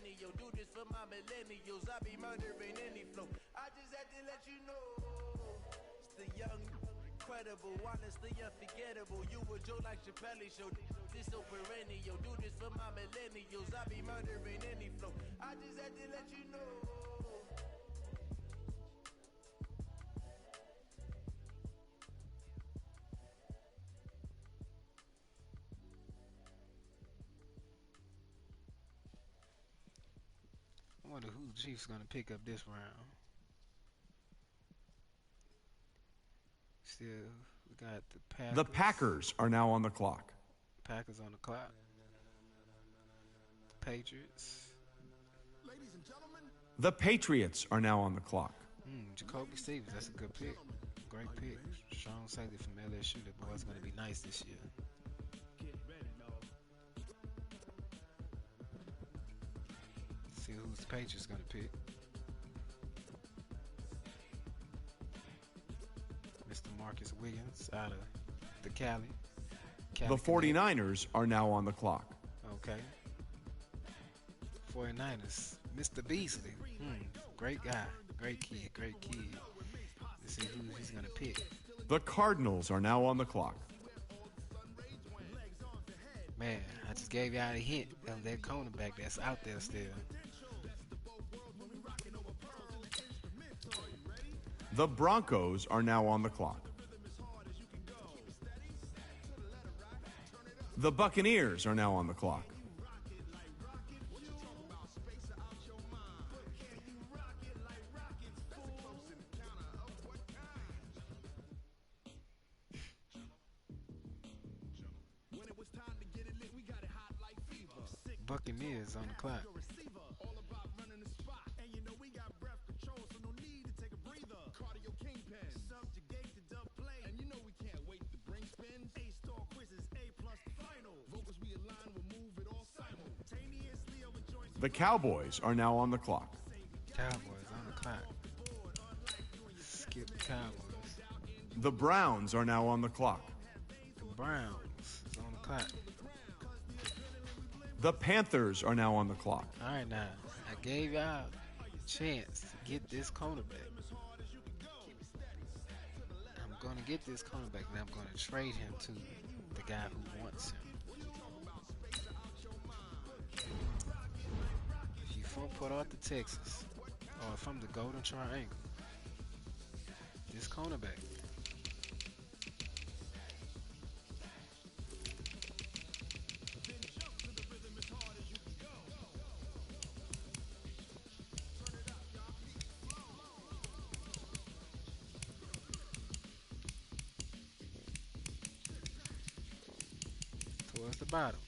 Incredible, honestly unforgettable. You a Joe like Chappelle show. This so perennial. Do this for my millennials. I be murdering any flow. I just had to let you know. I wonder who the Chiefs gonna pick up this round. Still, we got the Packers. The Packers are now on the clock. Packers on the clock. The Patriots. The Patriots are now on the clock. Jacoby Stevens, that's a good pick. Great pick. Strong safety from LSU. That boy's going to be nice this year. See who's the Patriots going to pick. Mr. Marcus Williams out of the Cali. The 49ers are now on the clock. Okay. 49ers. Mr. Beasley. Great guy. Great kid. Great kid. Let's see who he's going to pick. The Cardinals are now on the clock. Man, I just gave y'all a hint of that cornerback that's out there still. The Broncos are now on the clock. The Buccaneers are now on the clock. Buccaneers on the clock. The Cowboys are now on the clock. Cowboys on the clock. Skip the Cowboys. The Browns are now on the clock. The Browns is on the clock. The Panthers are now on the clock. All right, now I gave y'all a chance to get this cornerback. I'm gonna get this cornerback, and I'm gonna trade him to the guy who wants him. If you from Port Arthur, Texas, or from the Golden Triangle, this cornerback. bottom.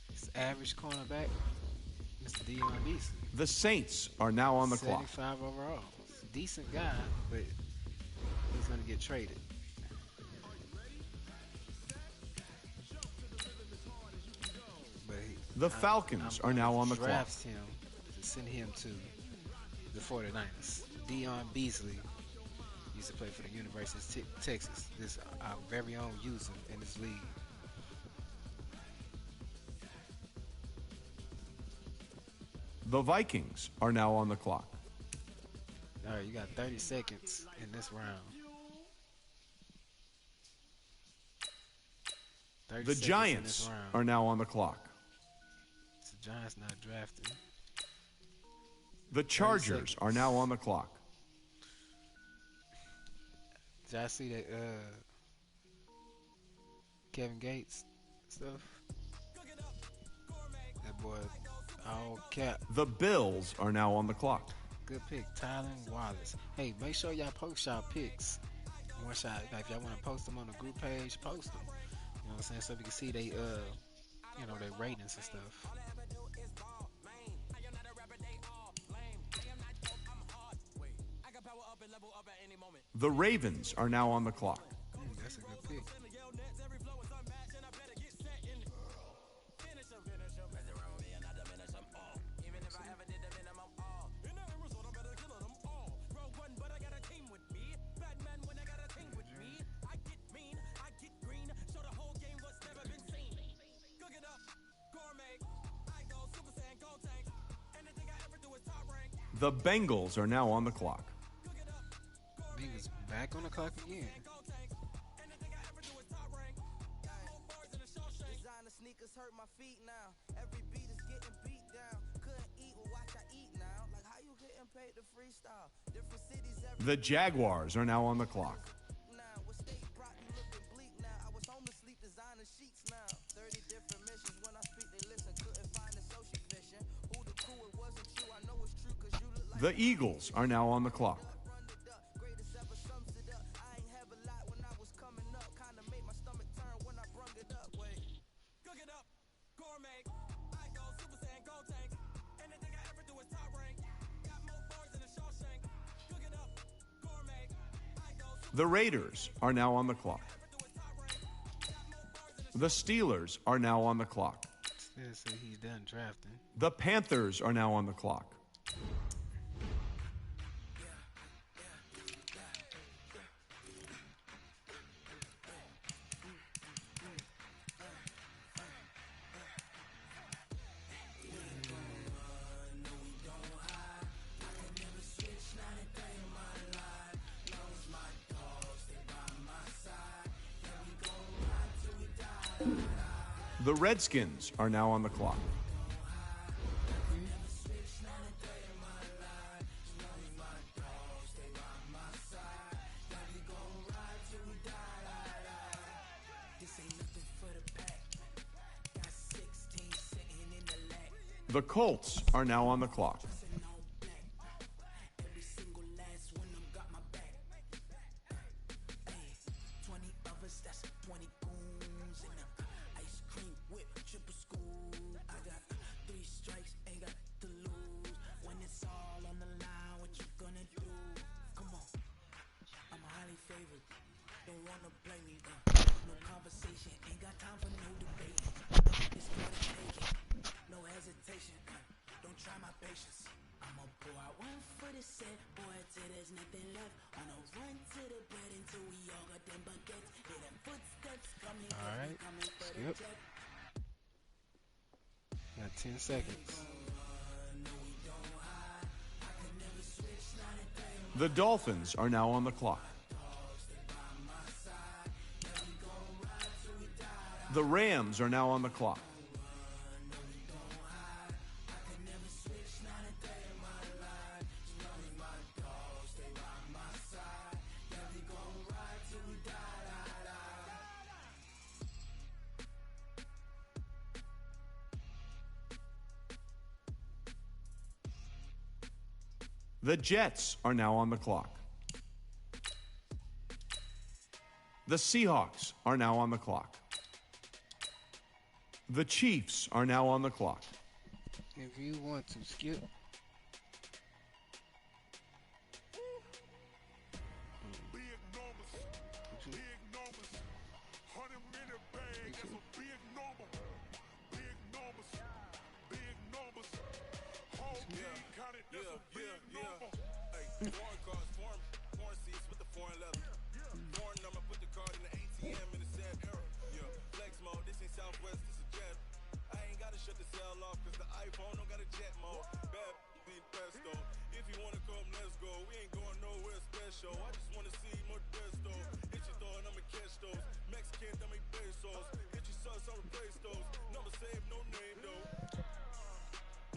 It's average cornerback, Mr. Dion Beasley. The Saints are now on the clock. 75 overall. He's a decent guy, but he's going to get traded. But The Falcons are now on the clock. Drafts him to send him to the 49ers. Dion Beasley used to play for the University of Texas. This is our very own user in this league. The Vikings are now on the clock. All right, you got 30 seconds in this round. 30 The seconds in Giants this round. are now on the clock. The Giants not drafted. The Chargers are now on the clock. Did y'all see that Kevin Gates stuff? That boy, all cap. The Bills are now on the clock. Good pick, Tylen Wallace. Hey, make sure y'all post y'all picks. Once y'all, like, if y'all want to post them on the group page, post them. You know what I'm saying? So we can see they, you know, their ratings and stuff. The Ravens are now on the clock. That's a good pick. The Bengals are now on the clock. Bengals back on the clock again. Designer sneakers hurt my feet now. Every beat is getting beat down. Couldn't eat, well watch I eat now. Like how you getting paid to freestyle? Different cities every The Jaguars are now on the clock. now. What state brought you looking bleak now? I was homeless, sleep designer sheets now. 30 different missions. When I speak, they listen. Couldn't find the social vision. Who the crew? It wasn't you. I know it's true cause you look like The Eagles are now on the clock. run it up. Greatest ever sums it up. I ain't have a lot when I was coming up. Kinda made my stomach turn when I brung it up. Wait. Cook it up. Gourmet. I go Super Saiyan Gold Tank. Anything I ever do is top rank. Got more bars than a Shawshank. Cook it up. Gourmet. I go Super The Raiders are now on the clock. The Steelers are now on the clock. Still say he's done drafting. The Panthers are now on the clock. The Redskins are now on the clock. The Colts are now on the clock. All right. Skip. Got 10 seconds. The Dolphins are now on the clock. The Rams are now on the clock. The Jets are now on the clock. The Seahawks are now on the clock. The Chiefs are now on the clock. If you want to skip, Big numbers, big numbers. 100 minute bag, that's a big number. Big numbers, big numbers. Whole team counted, that's a big number. Hey, foreign cars, foreign seats with the foreign leather. Foreign number, put the card in the ATM in the sad era. Yeah, flex mode, this ain't Southwest, this is Jet. I ain't gotta shut the cell off, cause the iPhone don't got a jet mode. Bad beat pesto. If you wanna come, let's go. We ain't going nowhere special. I just wanna see more Desto. Hit your thought, I'ma catch those. Mexican, dummy pesos. Hit your sauce, I'll replace those. Number save, no name though.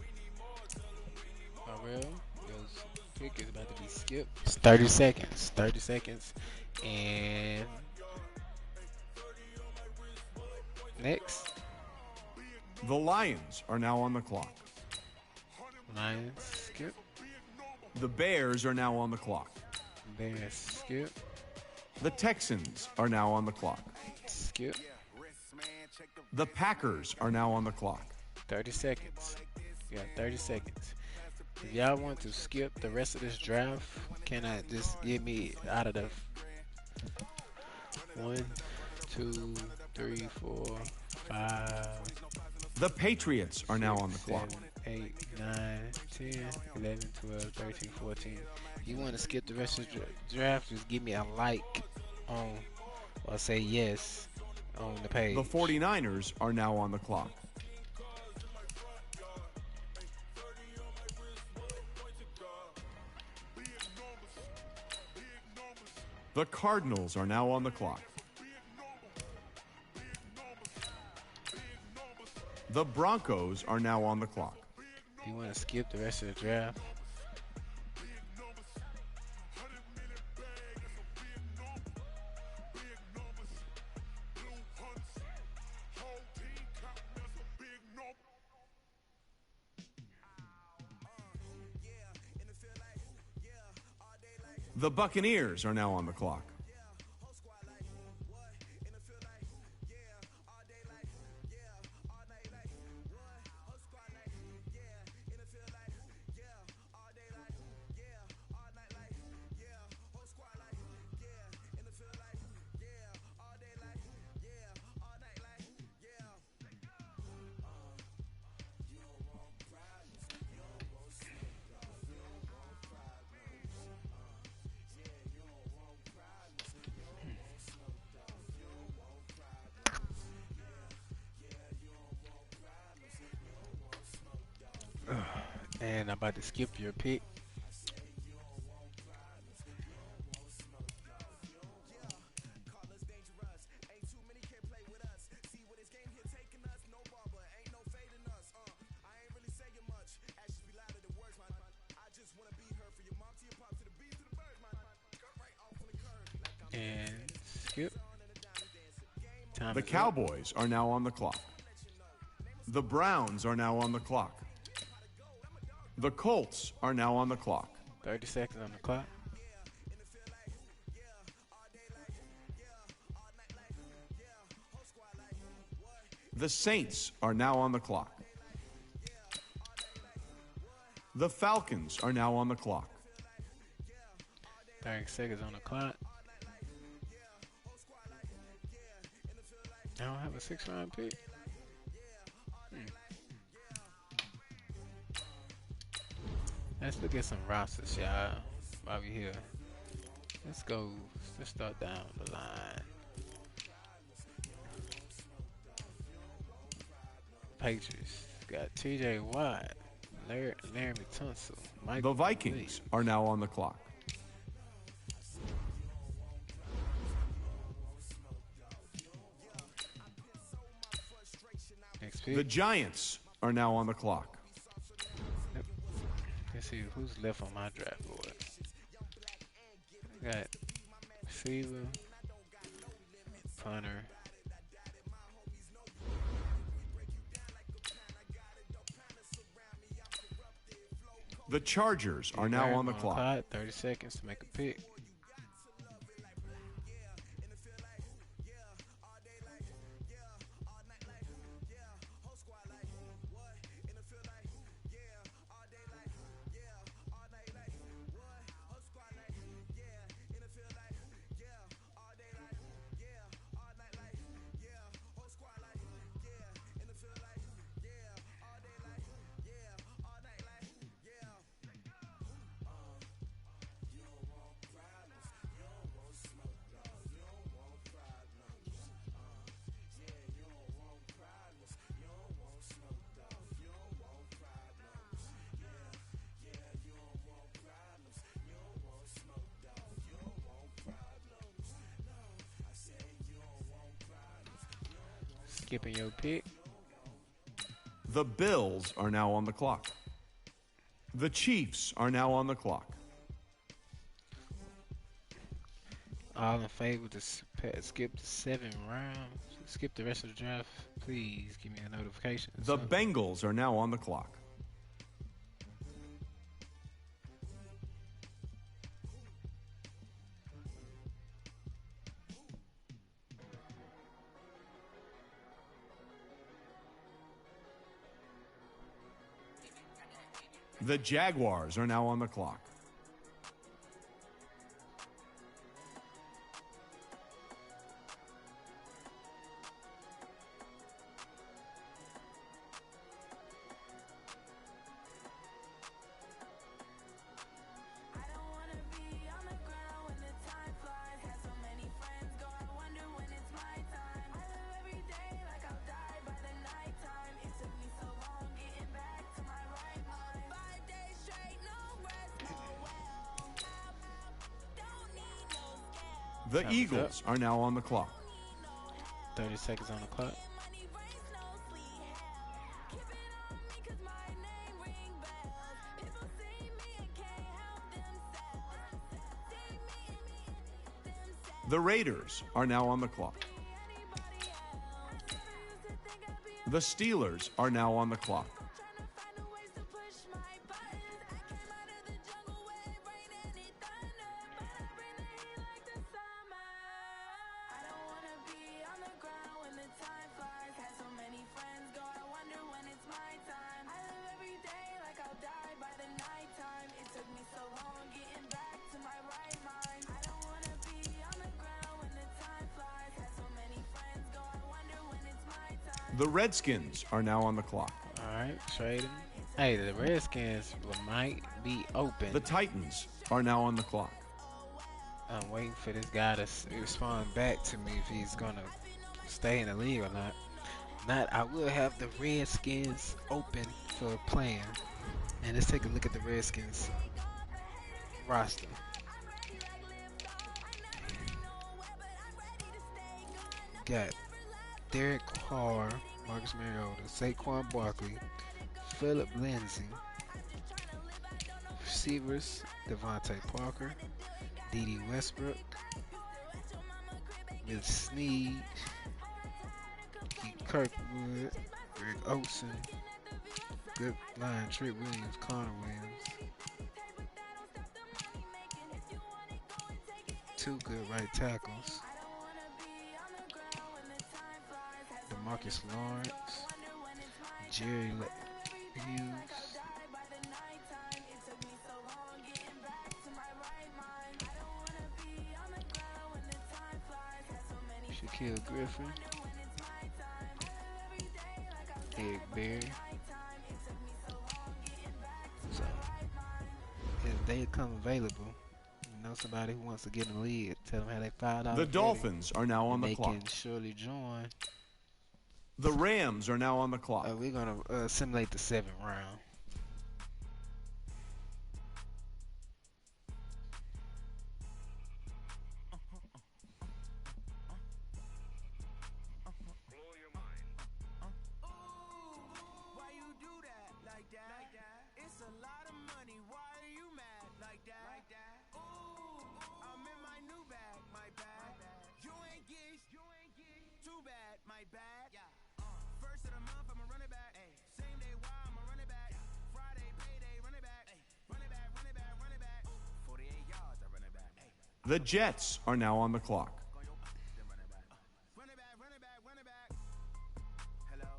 We need more, tell them we need more. for real, those pick is about to be skipped. It's 30 seconds. 30 seconds. And next, The Lions are now on the clock. Lions skip. The Bears are now on the clock. Bears skip. The Texans are now on the clock. Skip. The Packers are now on the clock. 30 seconds. You got 30 seconds. If y'all want to skip the rest of this draft, can I just give me out of the 1, 2, 3, 4, 5, The Patriots are now on the 7, clock. 8, 9, 10, 11, 12, 13, 14. You want to skip the rest of the draft, just give me a like on, or say yes on the page. The 49ers are now on the clock. The Cardinals are now on the clock. The Broncos are now on the clock. You want to skip the rest of the draft? The Buccaneers are now on the clock. And I'm about to skip your pick. And skip. Time The is up. Cowboys are now on the clock. The Browns are now on the clock. The Colts are now on the clock. 30 seconds on the clock. The Saints are now on the clock. The Falcons are now on the clock. 30 seconds on the clock. I don't have a 6th round pick. Let's look at some rosters, y'all, while we here. Let's go. Let's start down the line. Patriots got T.J. Watt, Laramie Tunsil, Mike. The Vikings are now on the clock. Next pick. The Giants are now on the clock. Let's see who's left on my draft board. I got receiver, punter. The Chargers are now on the clock. 30 seconds to make a pick. skipping your pick. The Bills are now on the clock. The Chiefs are now on the clock. All in favor to skip the 7th round. Skip the rest of the draft. Please give me a notification. The Bengals are now on the clock. The Jaguars are now on the clock. The Eagles are now on the clock. 30 seconds on the clock. The Raiders are now on the clock. The Steelers are now on the clock. The Redskins are now on the clock. All right, trading. Hey, the Redskins might be open. The Titans are now on the clock. I'm waiting for this guy to respond back to me if he's gonna stay in the league or not. Not, I will have the Redskins open for playing. And let's take a look at the Redskins roster. Got Derek Carr, Marcus Mariota, Saquon Barkley, Philip Lindsay, receivers Devontae Parker, D.D. Westbrook, Will Snead, Keith Kirkwood, Greg Olsen, good line, Trent Williams, Connor Williams, two good right tackles, Marcus Lawrence, Jerry Hughes, Shaquille Griffin, Eric Berry. So, if they come available, you know somebody who wants to get in the league, tell them how they $5. The Dolphins are now on the clock. They can surely join. The Rams are now on the clock. We're going to simulate the 7th round. Why you do that like that? It's a lot of money. Why are you mad like that? Ooh, I'm in my new bag, my bad. You ain't geese, too bad, my bad. First of the month, I'ma run it back. Same day, why I'ma run it back. Friday, payday, run it back. Run it back, run it back, run it back. 48 yards, I run it back. The Jets are now on the clock. Run it back, run it back, run it back. Hello?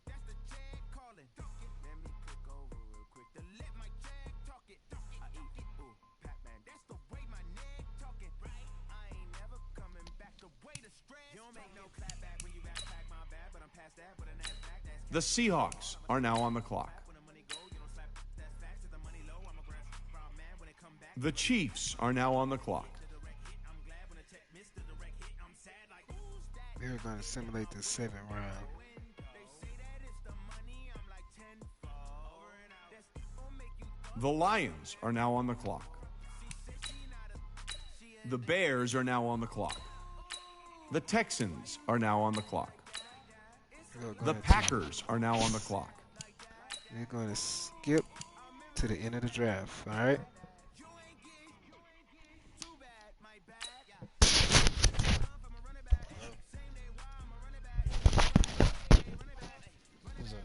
That's the Jag calling. Let me click over real quick to let my Jag talk it. I eat it, ooh, Pac-Man. That's the way my neck talking. Right? I ain't never coming back. The way the stress. You don't make no clap back when you back my bad, but I'm past that. But an ass back, that's The Seahawks are now on the clock. when the money go, you don't slap. That's facts. If the money low, I'm a grass proud man when it come back. The Chiefs are now on the clock. I'm glad when the tech missed the direct hit. I'm sad like who's that? We're going to simulate the 7th round. They say that it's the money. I'm like 10 over and out. That's gonna make you The Lions are now on the clock. The Bears are now on the clock. The Texans are now on the clock. The Packers are now on the clock. We're going to skip to the end of the draft. All right. What's up?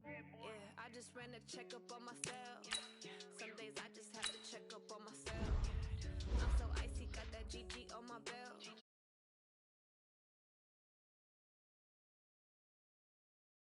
Yeah, I just ran a checkup on myself.